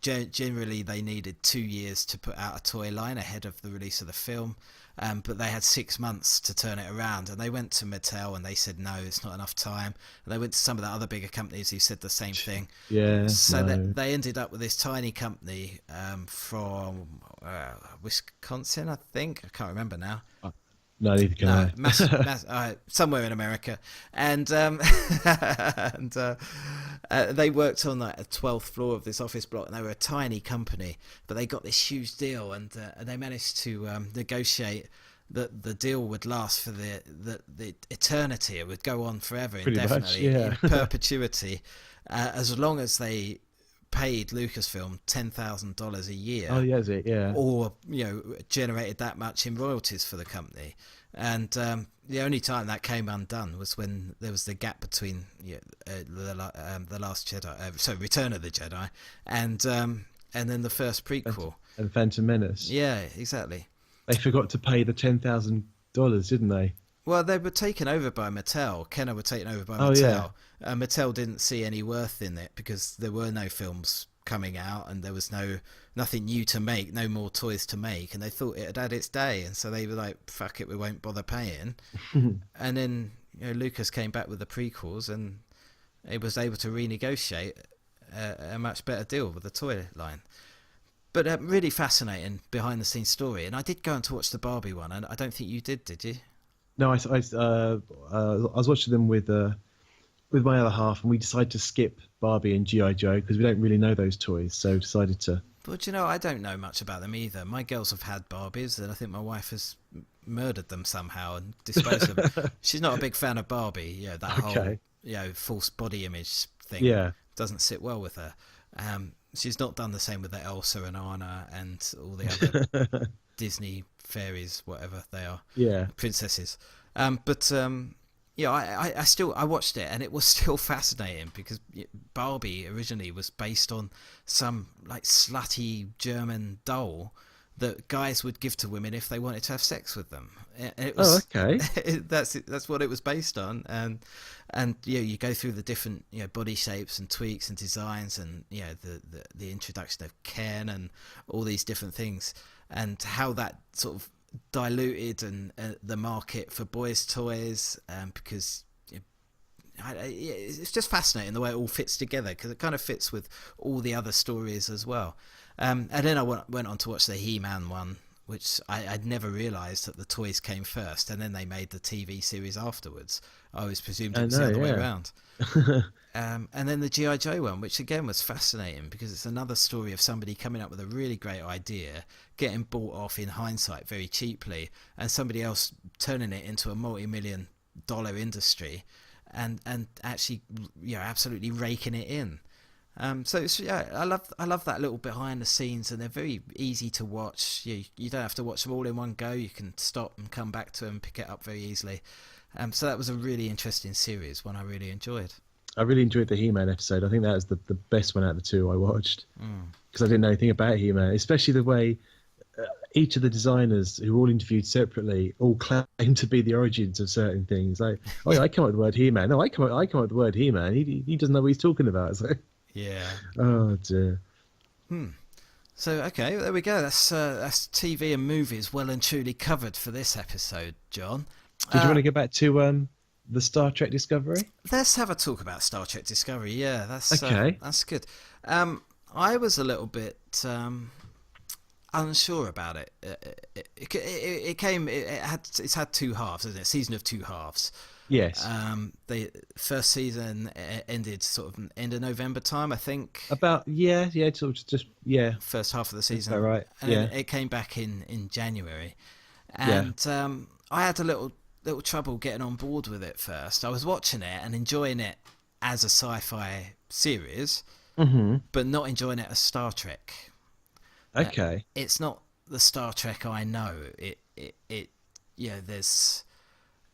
Generally they needed 2 years to put out a toy line ahead of the release of the film. But they had 6 months to turn it around, and they went to Mattel and they said no, it's not enough time. And they went to some of the other bigger companies who said the same thing. They ended up with this tiny company from Wisconsin, I think. I can't remember now. No, neither can I. Somewhere in America, and they worked on like a 12th floor of this office block, and they were a tiny company, but they got this huge deal, and they managed to negotiate that the deal would last for the eternity. It would go on forever, pretty indefinitely, much, in perpetuity, as long as they paid Lucasfilm $10,000 a year. Oh, yeah, is it? Yeah. Or generated that much in royalties for the company, and the only time that came undone was when there was the gap between the Last Jedi, Return of the Jedi, and then the first prequel and Phantom Menace. Yeah, exactly. They forgot to pay the $10,000, didn't they? Well, they were taken over by Mattel. Kenner were taken over by Mattel. Yeah. Mattel didn't see any worth in it because there were no films coming out, and there was nothing new to make, no more toys to make, and they thought it had its day, and so they were like, fuck it, we won't bother paying. And then Lucas came back with the prequels, and it was able to renegotiate a much better deal with the toy line. But really fascinating behind the scenes story. And I did go on to watch the Barbie one, and I don't think you did you? No, I was watching them with my other half, and we decided to skip Barbie and G.I. Joe because we don't really know those toys, so decided to. But I don't know much about them either. My girls have had Barbies, and I think my wife has murdered them somehow and disposed of them. She's not a big fan of Barbie. That whole false body image thing doesn't sit well with her. She's not done the same with the Elsa and Anna and all the other Disney fairies, whatever they are, princesses. I watched it, and it was still fascinating because Barbie originally was based on some like slutty German doll that guys would give to women if they wanted to have sex with them. It was, that's what it was based on, and you go through the different body shapes and tweaks and designs, and the introduction of Ken and all these different things, and how that sort of diluted and the market for boys' toys, because it's just fascinating the way it all fits together, because it kind of fits with all the other stories as well. And then I went on to watch the He-Man one, which I'd never realised that the toys came first, and then they made the TV series afterwards. I always presumed it was the other way around. And then the G.I. Joe one, which again was fascinating because it's another story of somebody coming up with a really great idea, getting bought off in hindsight very cheaply, and somebody else turning it into a multi-million-dollar industry, and actually absolutely raking it in. So it's, I love that little behind the scenes, and they're very easy to watch. You don't have to watch them all in one go. You can stop and come back to them, pick it up very easily. So that was a really interesting series, one I really enjoyed. I really enjoyed the He-Man episode. I think that was the best one out of the two I watched, because I didn't know anything about He-Man, especially the way each of the designers, who were all interviewed separately, all claim to be the origins of certain things. Like, I come up with the word He-Man. No, I come up with the word He-Man. He doesn't know what he's talking about. So. Yeah. Oh dear. So okay, there we go. That's TV and movies well and truly covered for this episode, John. Did you want to get back to the Star Trek Discovery? Let's have a talk about Star Trek Discovery. Yeah, that's okay. That's good. I was a little bit unsure about it. It's had two halves, isn't it? Season of two halves. Yes. The first season ended sort of end of November time, I think. About sort of just First half of the season. Is that right? And it came back in January, and I had a little trouble getting on board with it first. I was watching it and enjoying it as a sci-fi series, but not enjoying it as Star Trek. Okay. It's not the Star Trek I know.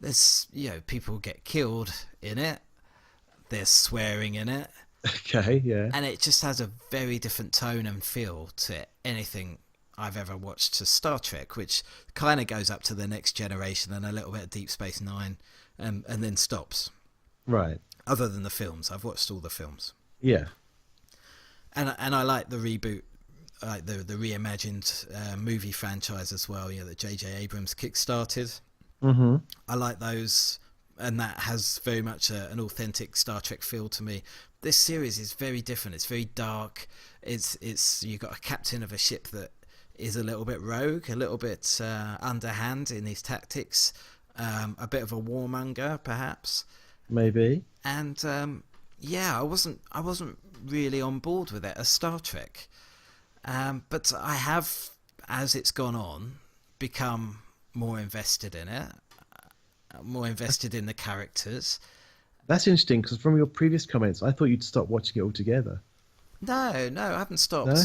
There's people get killed in it. There's swearing in it. Okay, yeah. And it just has a very different tone and feel to anything I've ever watched to Star Trek, which kind of goes up to the Next Generation and a little bit of Deep Space Nine, and then stops. Right. Other than the films, I've watched all the films. Yeah. And I like the reboot, like the reimagined movie franchise as well. That J.J. Abrams kickstarted. I like those, and that has very much an authentic Star Trek feel to me. This series is very different. It's very dark. It's you've got a captain of a ship that is a little bit rogue, a little bit underhand in his tactics, a bit of a warmonger perhaps, maybe. And I wasn't really on board with it as Star Trek, but I have, as it's gone on, become more invested in it, more invested in the characters. That's interesting, because from your previous comments, I thought you'd stop watching it altogether. No, I haven't stopped. No?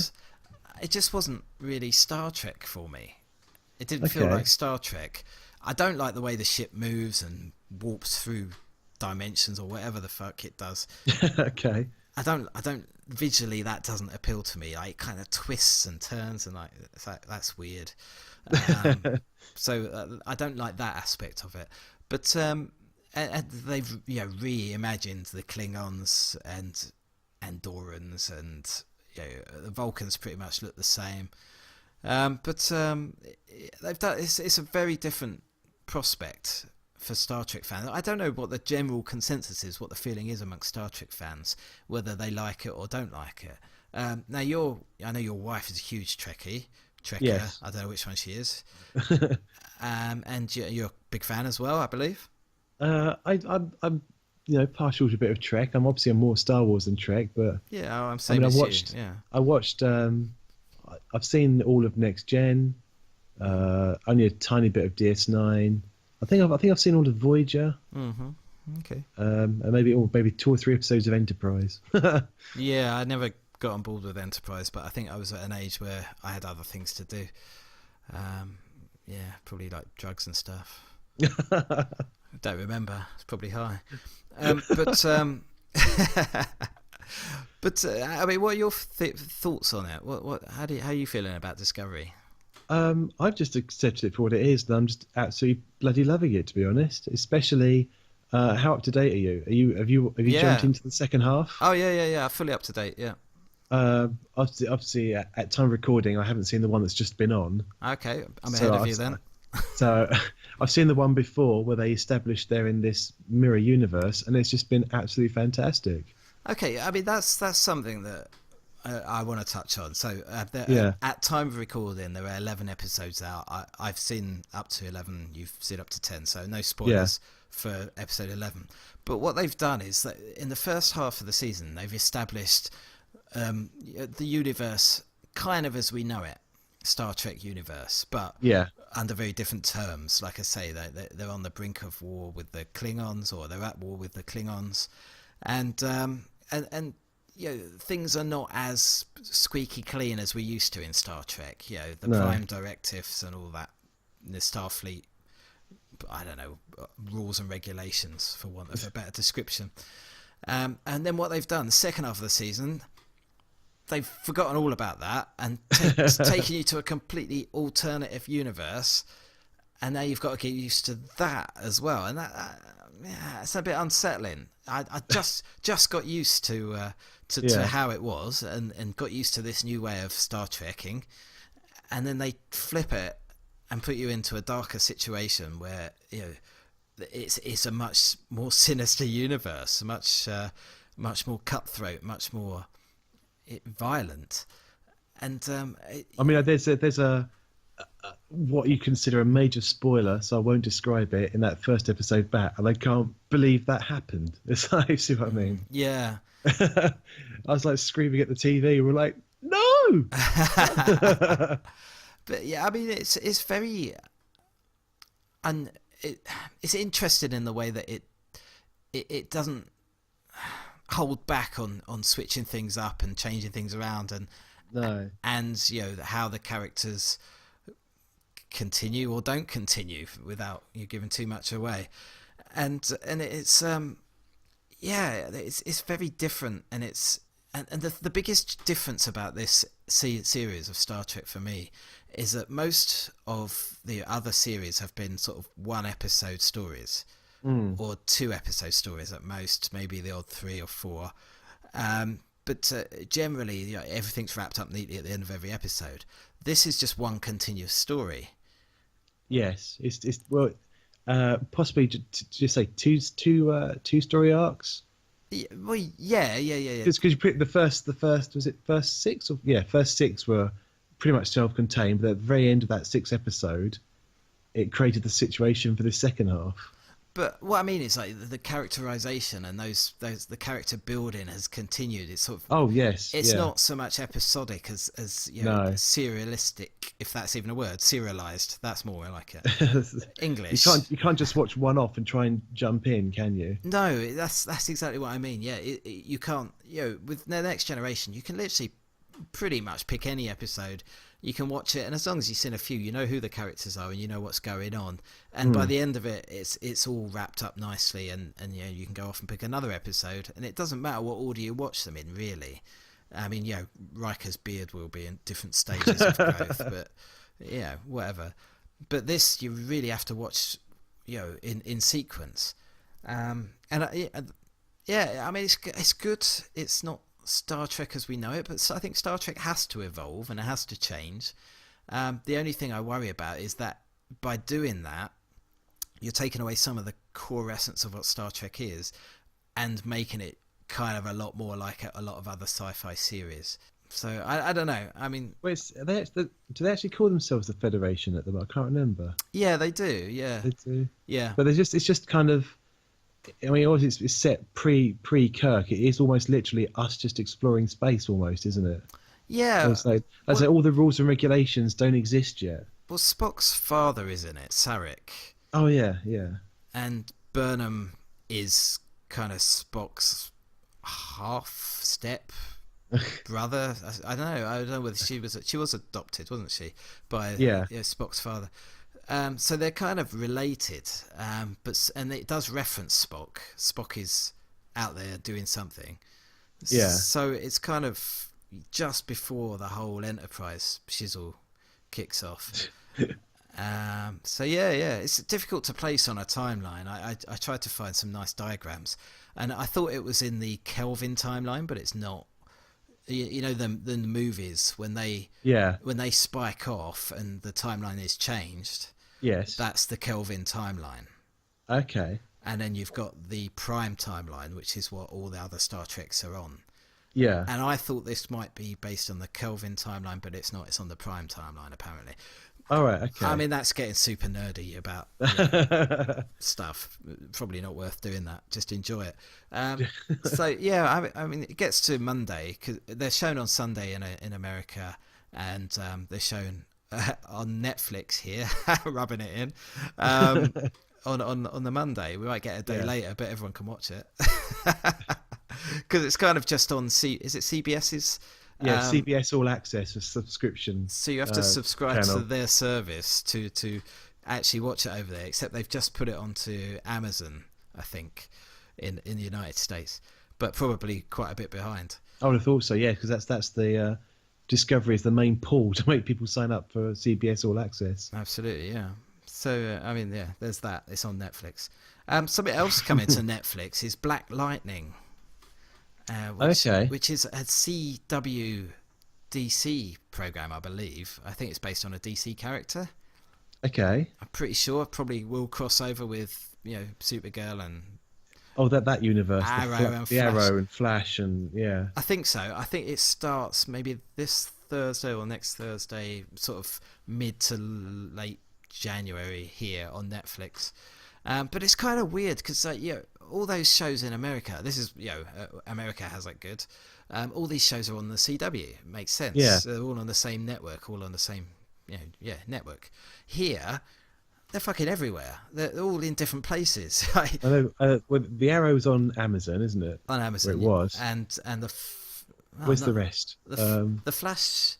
It just wasn't really Star Trek for me. It didn't feel like Star Trek. I don't like the way the ship moves and warps through dimensions or whatever the fuck it does. Okay. I don't visually, that doesn't appeal to me. Like, it kind of twists and turns, and it's like that's weird. So I don't like that aspect of it. But they've reimagined the Klingons and Andorans and the Vulcans pretty much look the same. But they've done. It's a very different prospect for Star Trek fans. I don't know what the general consensus is, what the feeling is amongst Star Trek fans, whether they like it or don't like it. Now, I know your wife is a huge Trekker. Yes. I don't know which one she is. And you're a big fan as well, I believe. I'm partial to a bit of Trek. I'm obviously more Star Wars than Trek, but I'm saying I watched. You. Yeah. I watched. I've seen all of Next Gen. Only a tiny bit of DS9. I think I've seen all of Voyager. Mm-hmm. Okay. And maybe 2 or 3 episodes of Enterprise. Yeah, I never got on board with Enterprise, but I think I was at an age where I had other things to do. Probably like drugs and stuff. I don't remember. It's probably high. But I mean, what are your thoughts on it? How are you feeling about Discovery? I've just accepted it for what it is, and I'm just absolutely bloody loving it, to be honest. Especially, how up to date are you? Have you jumped into the second half? Oh yeah. Fully up to date. Yeah. Obviously, at time of recording, I haven't seen the one that's just been on. Okay, I'm ahead of you then. So I've seen the one before where they established they're in this mirror universe, and it's just been absolutely fantastic. Okay, I mean that's something that I want to touch on. So at time of recording, there are 11 episodes out. I've seen up to 11. You've seen up to 10. So no spoilers for episode 11. But what they've done is that in the first half of the season, they've established the universe kind of as we know it, Star Trek universe, but under very different terms. Like I say, they're on the brink of war with the Klingons, or they're at war with the Klingons, and things are not as squeaky clean as we used to in Star Trek. The Prime directives and all that, the Starfleet, I don't know, rules and regulations, for want of a better description. And then what they've done, the second half of the season, they've forgotten all about that and taken you to a completely alternative universe, and now you've got to get used to that as well, and that it's a bit unsettling. I just got used to how it was, and got used to this new way of Star Trekking, and then they flip it and put you into a darker situation where it's a much more sinister universe, much more cutthroat, much more violent, and I mean, there's a what you consider a major spoiler, so I won't describe it, in that first episode back, and I can't believe that happened. It's like, see what I mean? Yeah. I was like screaming at the TV. We're like, no. But yeah, I mean, it's very, and it's interesting in the way that it doesn't hold back on switching things up and changing things around, and how the characters continue or don't continue without you giving too much away, and it's it's very different, and the biggest difference about this series of Star Trek for me is that most of the other series have been sort of 1 episode stories. Or 2 episode stories at most, maybe the odd 3 or 4. But generally, everything's wrapped up neatly at the end of every episode. This is just one continuous story. Yes, it's possibly just say two story arcs. Yeah. Because you put the first was it first 6 or first 6 were pretty much self-contained, but at the very end of that 6th episode, it created the situation for the second half. But what I mean is, like, the characterization and the character building has continued. It's sort of It's not so much episodic as serialistic, if that's even a word. Serialized. That's more like it. English. You can't just watch one off and try and jump in, can you? No, that's exactly what I mean. Yeah, you can't. With the Next Generation, you can literally pretty much pick any episode. You can watch it, and as long as you've seen a few, you know who the characters are and you know what's going on. And by the end of it, it's all wrapped up nicely, and you can go off and pick another episode, and it doesn't matter what order you watch them in, really. I mean, Riker's beard will be in different stages of growth, but whatever. But this, you really have to watch, in sequence. I mean, it's good. It's not Star Trek as we know it, but I think Star Trek has to evolve and it has to change. The only thing I worry about is that by doing that, you're taking away some of the core essence of what Star Trek is and making it kind of a lot more like a lot of other sci-fi series. So I don't know. I mean, wait, do they actually call themselves the Federation at the moment? I can't remember. Yeah, they do. Yeah, they do. Yeah, but it's just kind of. I mean, obviously it's set pre Kirk. It is almost literally us just exploring space, almost, isn't it? Yeah. So all the rules and regulations don't exist yet. Well, Spock's father is in it, Sarek. Oh yeah. And Burnham is kind of Spock's half step brother. I don't know whether she was adopted, wasn't she, by Spock's father. So they're kind of related, and it does reference Spock. Spock is out there doing something. Yeah. So it's kind of just before the whole Enterprise shizzle kicks off. So it's difficult to place on a timeline. I tried to find some nice diagrams, and I thought it was in the Kelvin timeline, but it's not. You know the movies when they spike off and the timeline is changed. Yes, that's the Kelvin timeline. Okay. And then you've got the Prime timeline, which is what all the other Star Treks are on. Yeah. And I thought this might be based on the Kelvin timeline, but it's not. It's on the Prime timeline, apparently. All right, okay. I mean, that's getting super nerdy about stuff. Probably not worth doing that. Just enjoy it. So, yeah, I mean, it gets to Monday, because they're shown on Sunday in America, and they're shown on Netflix here, rubbing it in, on the Monday. We might get a day later, but everyone can watch it. Because it's kind of just on, is it CBS's? Yeah, CBS All Access, a subscription. So you have to subscribe to their service to actually watch it over there, except they've just put it onto Amazon, I think, in the United States, but probably quite a bit behind. I would have thought so, yeah, because that's the Discovery is the main pull to make people sign up for CBS All Access. Absolutely, yeah. So, I mean, yeah, there's that. It's on Netflix. Something else coming to Netflix is Black Lightning. Which is a CW DC program, I believe. I think it's based on a DC character. Okay. I'm pretty sure. Probably will cross over with Supergirl and that universe. Arrow the Arrow and Flash and yeah. I think so. I think it starts maybe this Thursday or next Thursday, sort of mid to late January here on Netflix. But it's kind of weird because all those shows in America, this is America has it good. All these shows are on the CW. It makes sense. Yeah. They're all on the same network, all on the same network. Here, they're fucking everywhere. They're all in different places. I know. Well, the Arrow's on Amazon, isn't it? On Amazon. It was. And the. Where's the rest? The Flash.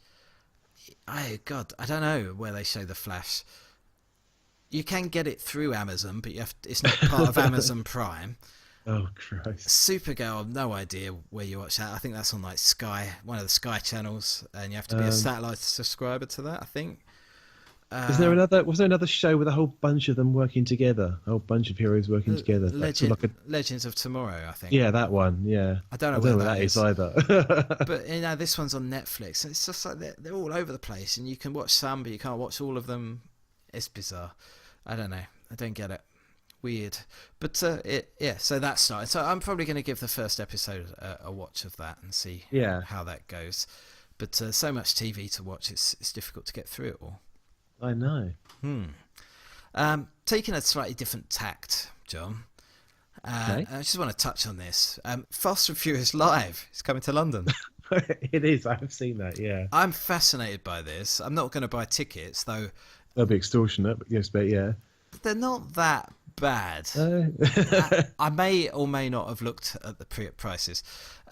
I don't know where they show the Flash. You can get it through Amazon, but it's not part of Amazon Prime. Oh, Christ. Supergirl, no idea where you watch that. I think that's on like Sky, one of the Sky channels, and you have to be a satellite subscriber to that, I think. Was there another show with a whole bunch of them working together? A whole bunch of heroes working together? Legends of Tomorrow, I think. Yeah, that one, yeah. I don't know where that is either. But this one's on Netflix, and it's just like they're all over the place, and you can watch some, but you can't watch all of them. It's bizarre. I don't know. I don't get it. Weird. But so that started. So I'm probably going to give the first episode a watch of that and see how that goes. But so much TV to watch, it's difficult to get through it all. I know. Taking a slightly different tact, John. Okay. I just want to touch on this. Fast and Furious Live is coming to London. It is. I have seen that, yeah. I'm fascinated by this. I'm not going to buy tickets, though. That'll be extortionate, but yes, but yeah. They're not that bad. I may or may not have looked at the prices.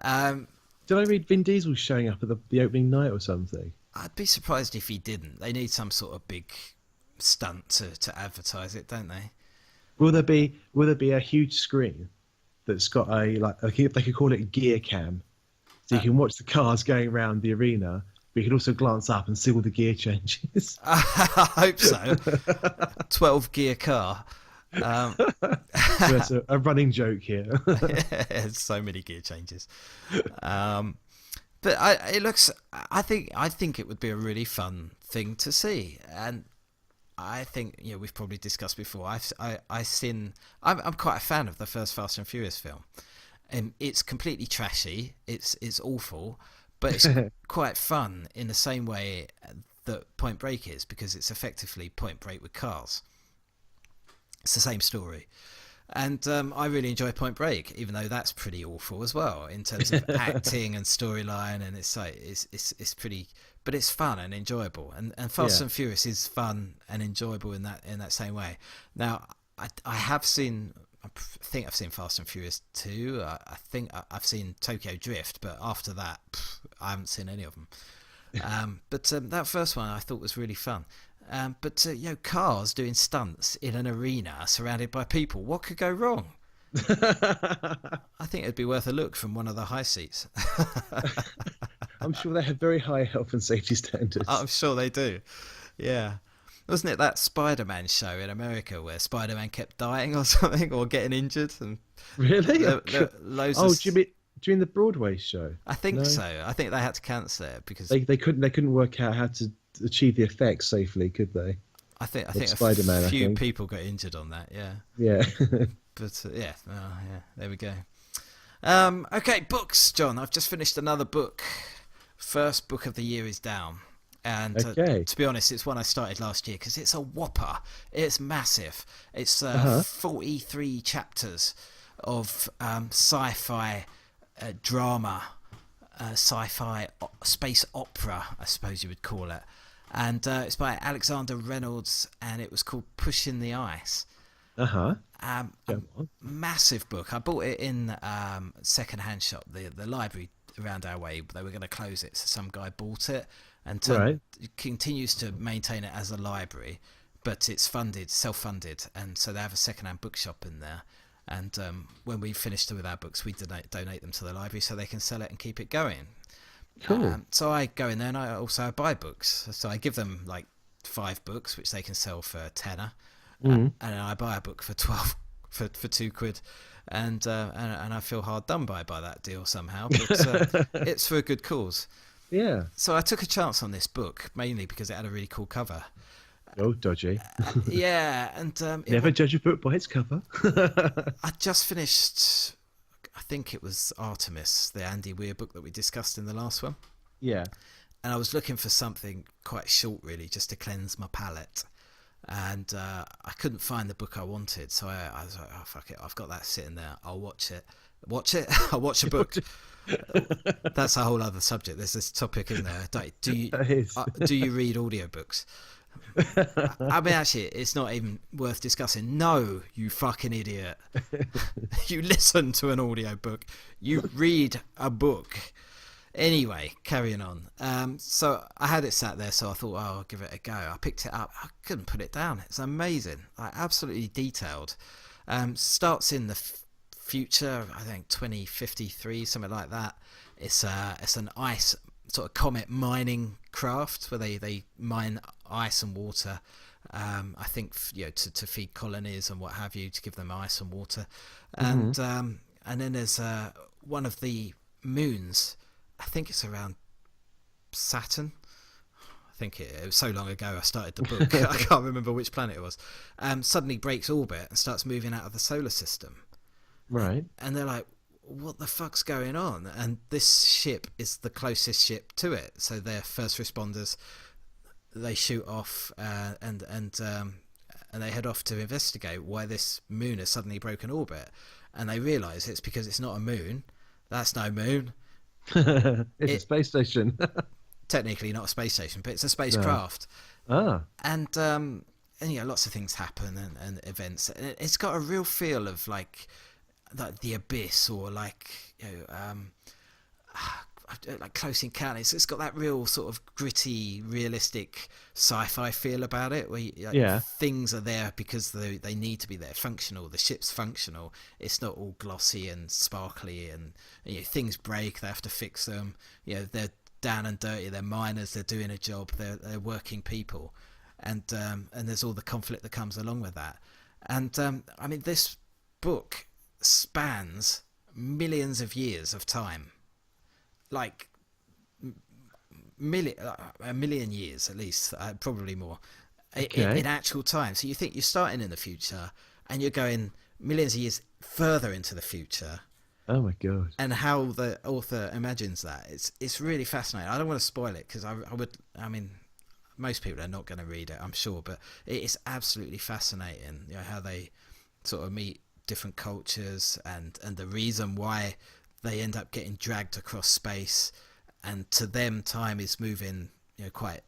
Did I read Vin Diesel's showing up at the opening night or something? I'd be surprised if he didn't. They need some sort of big stunt to advertise it, don't they? Will there be a huge screen that's got they could call it a gear cam, so you can watch the cars going around the arena. We can also glance up and see all the gear changes. I hope so. 12 gear car. That's a running joke here. Yeah, so many gear changes. But it looks. I think it would be a really fun thing to see, and I think we've probably discussed before. I'm quite a fan of the first Fast and Furious film. It's completely trashy. It's awful, but it's quite fun in the same way that Point Break is, because it's effectively Point Break with cars. It's the same story. And I really enjoy Point Break, even though that's pretty awful as well in terms of acting and storyline, and it's pretty, but it's fun and enjoyable. And Fast and Furious is fun and enjoyable in that same way. Now, I think I've seen Fast and Furious 2. I think I've seen Tokyo Drift, but after that, I haven't seen any of them. But that first one I thought was really fun. But cars doing stunts in an arena surrounded by people. What could go wrong? I think it'd be worth a look from one of the high seats. I'm sure they have very high health and safety standards. I'm sure they do. Yeah. Wasn't it that Spider-Man show in America where Spider-Man kept dying or something, or getting injured? And really? Loads do you mean the Broadway show? I think so. I think they had to cancel it because they couldn't work out how to achieve the effects safely, could they? I think Spider-Man, a few people got injured on that. Yeah. But there we go. Okay, books, John. I've just finished another book. First book of the year is down. And to be honest, it's one I started last year because it's a whopper. It's massive. It's 43 chapters of sci-fi drama, sci-fi space opera, I suppose you would call it. And it's by Alexander Reynolds, and it was called Pushing the Ice. A massive book. I bought it in second-hand shop, the library around our way. They were going to close it, so some guy bought it and continues to maintain it as a library, but it's self-funded, and so they have a second-hand bookshop in there. And when we finish with our books, we donate them to the library so they can sell it and keep it going. Cool. So I go in there and I buy books. So I give them like 5 books, which they can sell for a tenner, and I buy a book for 12 for £2, and I feel hard done by that deal somehow. But it's for a good cause. Yeah. So I took a chance on this book mainly because it had a really cool cover. Oh, dodgy. Yeah, and never judge a book by its cover. I just finished, I think it was Artemis, the Andy Weir book that we discussed in the last one. Yeah. And I was looking for something quite short, really, just to cleanse my palate. And I couldn't find the book I wanted, so I was like, oh, fuck it, I've got that sitting there, I'll watch it. I'll watch a book. That's a whole other subject. There's this topic in there. Do you read audiobooks? I mean, actually, it's not even worth discussing. No, you fucking idiot. You listen to an audiobook. You read a book. Anyway, carrying on. So I had it sat there, so I thought, I'll give it a go. I picked it up. I couldn't put it down. It's amazing. Like, absolutely detailed. Starts in the future, I think 2053, something like that. It's an ice sort of comet mining craft where they mine ice and water. I think to feed colonies and what have you, to give them ice and water. And then there's one of the moons. I think it's around Saturn. I think it was so long ago I started the book. I can't remember which planet it was. Suddenly breaks orbit and starts moving out of the solar system. Right. And they're like, what the fuck's going on? And this ship is the closest ship to it. So they're first responders. They shoot off and they head off to investigate why this moon has suddenly broken orbit. And they realise it's because it's not a moon. That's no moon. It's a space station. Technically not a space station, but it's a spacecraft. No. And lots of things happen and events. And it's got a real feel of like the abyss, or like like Close Encounters. It's got that real sort of gritty, realistic sci-fi feel about it, where things are there because they need to be there, functional. The ship's functional. It's not all glossy and sparkly, and things break. They have to fix them. They're down and dirty. They're miners. They're doing a job. They're working people, and there's all the conflict that comes along with that. And I mean, this book spans millions of years of time. Like, a million years at least, probably more, Okay. in actual time. So you think you're starting in the future, and you're going millions of years further into the future. Oh my god. And how the author imagines that, it's really fascinating. I don't want to spoil it, because I mean, most people are not going to read it, I'm sure, but it is absolutely fascinating. You know, how they sort of meet different cultures, and the reason why they end up getting dragged across space, and to them time is moving, you know, quite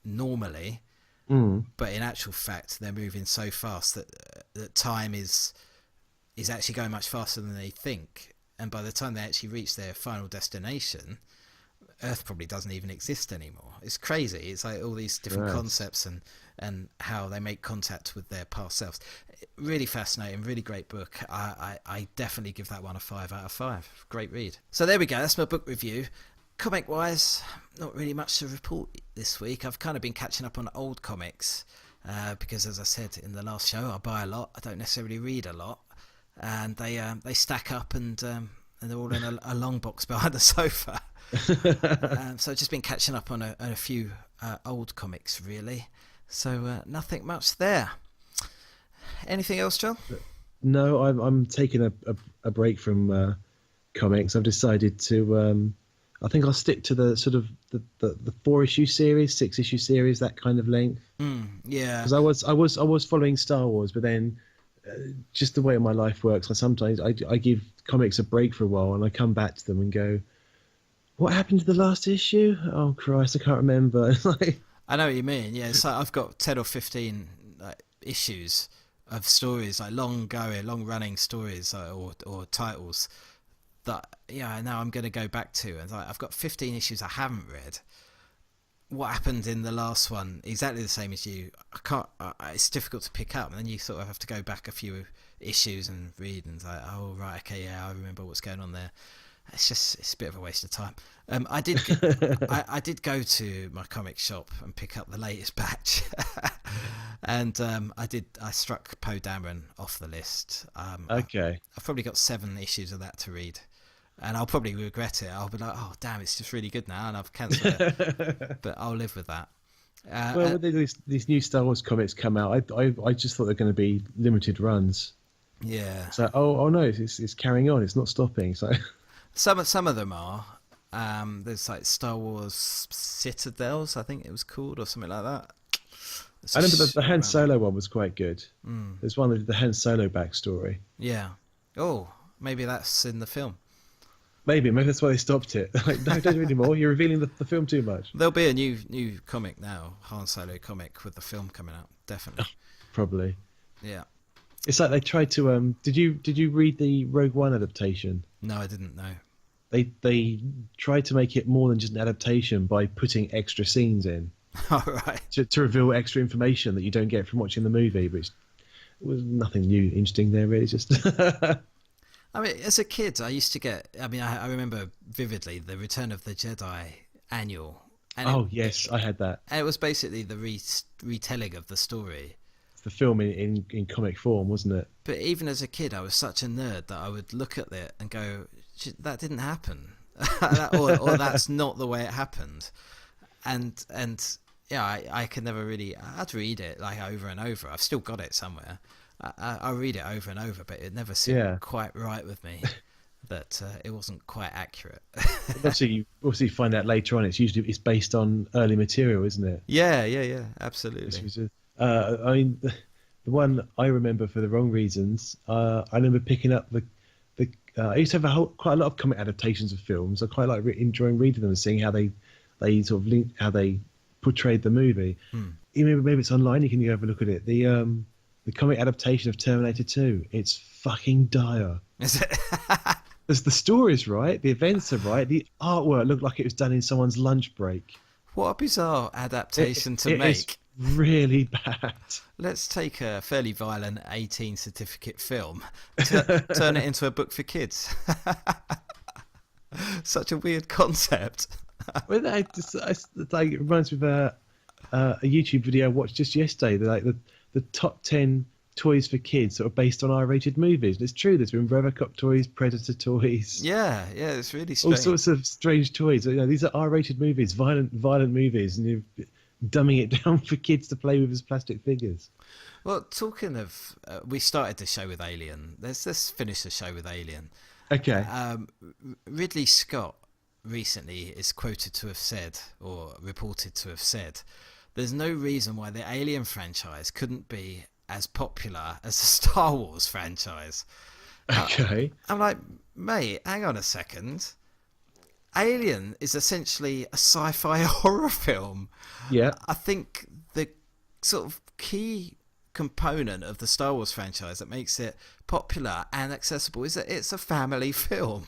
normally, but in actual fact they're moving so fast that time is actually going much faster than they think. And by the time they actually reach their final destination, Earth probably doesn't even exist anymore. It's crazy. It's like all these different concepts, and how they make contact with their past selves. Really fascinating, really great book. I definitely give that one a 5 out of 5. Great read. So there we go. That's my book review. Comic wise, not really much to report this week. I've kind of been catching up on old comics, because, as I said in the last show, I buy a lot. I don't necessarily read a lot. And they stack up, and they're all in a long box behind the sofa. So I've just been catching up on a few old comics, really. So nothing much there. Anything else, John? No, I'm taking a break from comics. I've decided to. I think I'll stick to the sort of the 4-issue series, 6-issue series, that kind of length. Yeah. Because I was following Star Wars, but then. Just the way my life works, I give comics a break for a while, and I come back to them and go, "What happened to the last issue? Oh Christ, I can't remember." I know what you mean. Yeah, so I've got 10 or 15 issues of stories, like long running stories, or titles that now I'm going to go back to, and I've got 15 issues I haven't read. What happened in the last one, exactly the same as you. I can't. It's difficult to pick up, and then you sort of have to go back a few issues and read, and it's like, oh right, okay, yeah, I remember what's going on there. It's a bit of a waste of time. I did go to my comic shop and pick up the latest batch, and I struck Poe Dameron off the list. Okay. I've probably got 7 issues of that to read. And I'll probably regret it. I'll be like, oh, damn, it's just really good now, and I've cancelled it. But I'll live with that. Well, when these new Star Wars comics come out, I just thought they're going to be limited runs. Yeah. So, oh no, it's carrying on. It's not stopping. So some of them are. There's like Star Wars Citadels, I think it was called, or something like that. I remember the Han Solo one was quite good. There's one of the Han Solo backstory. Yeah. Oh, maybe that's in the film. Maybe that's why they stopped it. Like, no, don't do it anymore. You're revealing the film too much. There'll be a new comic now, Han Solo comic, with the film coming out. Definitely. Probably. Yeah. It's like they tried to. Did you read the Rogue One adaptation? No, I didn't know. They tried to make it more than just an adaptation by putting extra scenes in. All right. To reveal extra information that you don't get from watching the movie, but it was nothing new, interesting there. Really, just. I mean, as a kid, I used to get. I mean, I remember vividly the Return of the Jedi annual. And yes, I had that. And it was basically the retelling of the story. It's the film in comic form, wasn't it? But even as a kid, I was such a nerd that I would look at it and go, "That didn't happen," or "That's not the way it happened." And yeah, I could never really. I'd read it like over and over. I've still got it somewhere. I read it over and over, but it never seemed quite right with me that it wasn't quite accurate. Obviously, you find out later on. It's based on early material, isn't it? Yeah, absolutely. I mean, the one I remember for the wrong reasons. I remember picking up the. I used to have quite a lot of comic adaptations of films. I quite like enjoying reading them and seeing how they sort of link, how they portrayed the movie. Maybe it's online. You can go have a look at it. The comic adaptation of Terminator 2, it's fucking dire. Is it? The story's right, the events are right, the artwork looked like it was done in someone's lunch break. What a bizarre adaptation to make. It's really bad. Let's take a fairly violent 18 certificate film, turn it into a book for kids. Such a weird concept. Well, it reminds me of a YouTube video I watched just yesterday. The top 10 toys for kids that are based on R-rated movies. And it's true. There's been Robocop toys, Predator toys. Yeah, it's really All strange. sorts of strange toys. You know, these are R-rated movies, violent movies, and you're dumbing it down for kids to play with as plastic figures. Well, talking of, we started the show with Alien. Let's finish the show with Alien. Okay. Ridley Scott recently is quoted to have said, or reported to have said, there's no reason why the Alien franchise couldn't be as popular as the Star Wars franchise. Okay. I'm like, mate, hang on a second. Alien is essentially a sci-fi horror film. Yeah. I think the sort of key component of the Star Wars franchise that makes it popular and accessible is that it's a family film.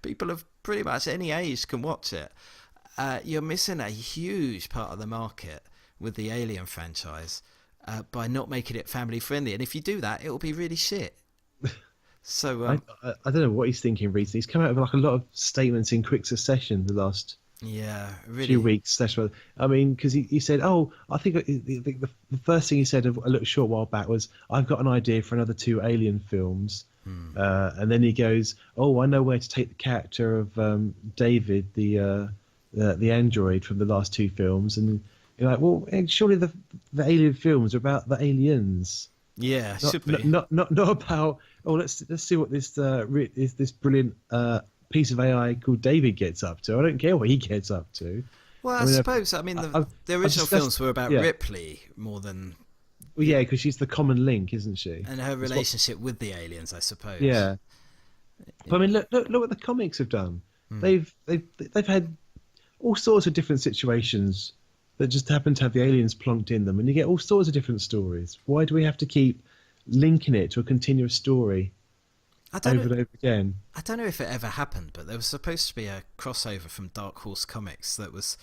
People of pretty much any age can watch it. You're missing a huge part of the market with the Alien franchise by not making it family friendly, and if you do that, it will be really shit. So I don't know what he's thinking recently. He's come out with like a lot of statements in quick succession the last really few weeks. I mean, because he said, I think the first thing he said a little short while back was, I've got an idea for another 2 Alien films. And then he goes, I know where to take the character of David, the android from the last 2 films. And you're like, well, surely the Alien films are about the aliens. Yeah, should be. Not about, let's see what this brilliant piece of AI called David gets up to. I don't care what he gets up to. Well, I suppose the original films were about Ripley more than... Well, yeah, because she's the common link, isn't she? And her relationship with the aliens, I suppose. Yeah. But I mean, look what the comics have done. They've had all sorts of different situations that just happen to have the aliens plonked in them, and you get all sorts of different stories. Why do we have to keep linking it to a continuous story over and over again? I don't know if it ever happened, but there was supposed to be a crossover from Dark Horse Comics that was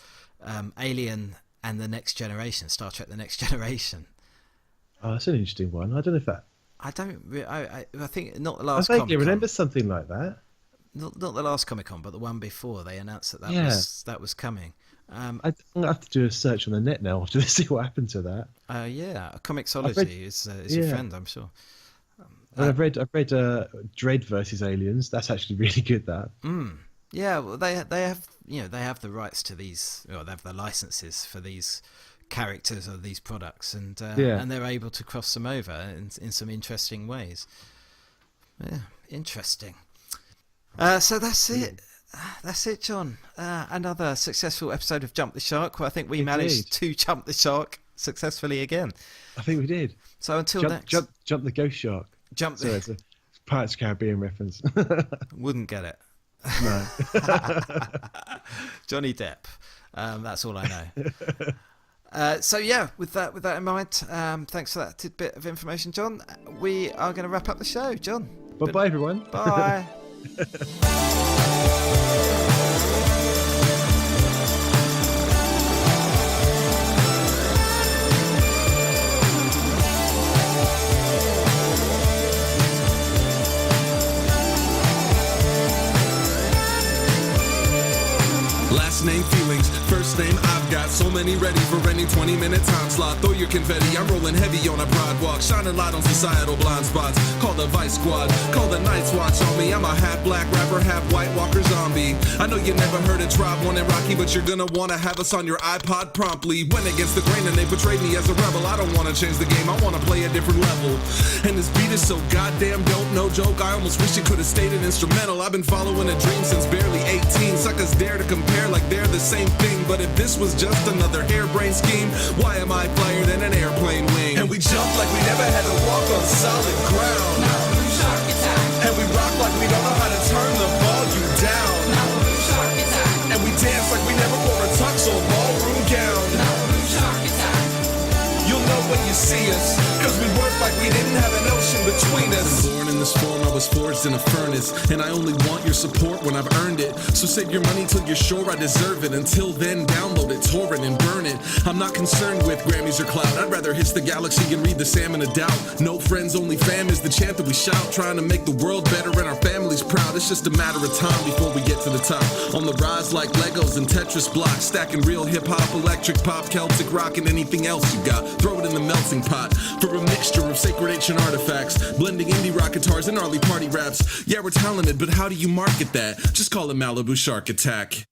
Alien and the Next Generation, Star Trek: The Next Generation. Oh, that's an interesting one. I don't know if that... I think not the last I vaguely Comic-Con. remember something like that. Not the last Comic-Con, but the one before. They announced that was coming. I'm going to have to do a search on the net now to see what happened to that. Comixology is your friend, I'm sure. I've read Dread versus Aliens. That's actually really good. That. Yeah, well, they have the rights to these, or they have the licenses for these characters or these products, and they're able to cross them over in some interesting ways. Yeah, interesting. So that's it. That's it, John. Another successful episode of Jump the Shark, where I think we managed to jump the shark successfully again. I think we did. So until next... Jump the ghost shark. Sorry, it's a Pirates of the Caribbean reference. Wouldn't get it. No. Johnny Depp. That's all I know. So yeah, with that in mind, thanks for that tidbit of information, John. We are going to wrap up the show, John. Bye, everyone. Bye. Last name feelings, first name I've got so many ready for any 20-minute time slot. Throw your confetti, I'm rolling heavy on a broad walk, shining light on societal blind spots. Call the Vice Squad, call the Night's Watch on me. I'm a half black rapper, half white walker zombie. I know you never heard of Tribe One and Rocky, but you're gonna wanna have us on your iPod promptly. Went against the grain and they portrayed me as a rebel. I don't wanna change the game, I wanna play a different level. And this beat is so goddamn dope, no joke. I almost wish it could have stayed an instrumental. I've been following a dream since barely 18. Suckers dare to compare like they're the same thing, but if this was just another harebrained scheme, why am I flyer than an airplane wing? And we jump like we never had to walk on solid ground. And we rock like we don't know how to turn the volume down. And we dance like we never wore a tux or ballroom gown. You'll know when you see us, cause we work like we didn't have an ocean, but between us. Born in this form, I was forged in a furnace, and I only want your support when I've earned it. So save your money till you're sure I deserve it. Until then, download it, torrent, and burn it. I'm not concerned with Grammys or clout. I'd rather hitch the galaxy and read the Salmon of Doubt. No friends, only fam is the chant that we shout. Trying to make the world better and our families proud. It's just a matter of time before we get to the top. On the rise like Legos and Tetris blocks, stacking real hip-hop, electric pop, Celtic rock, and anything else you got. Throw it in the melting pot for a mixture of sacred ancient artifacts, blending indie rock guitars and gnarly party raps. Yeah, we're talented, but how do you market that? Just call it Malibu Shark Attack.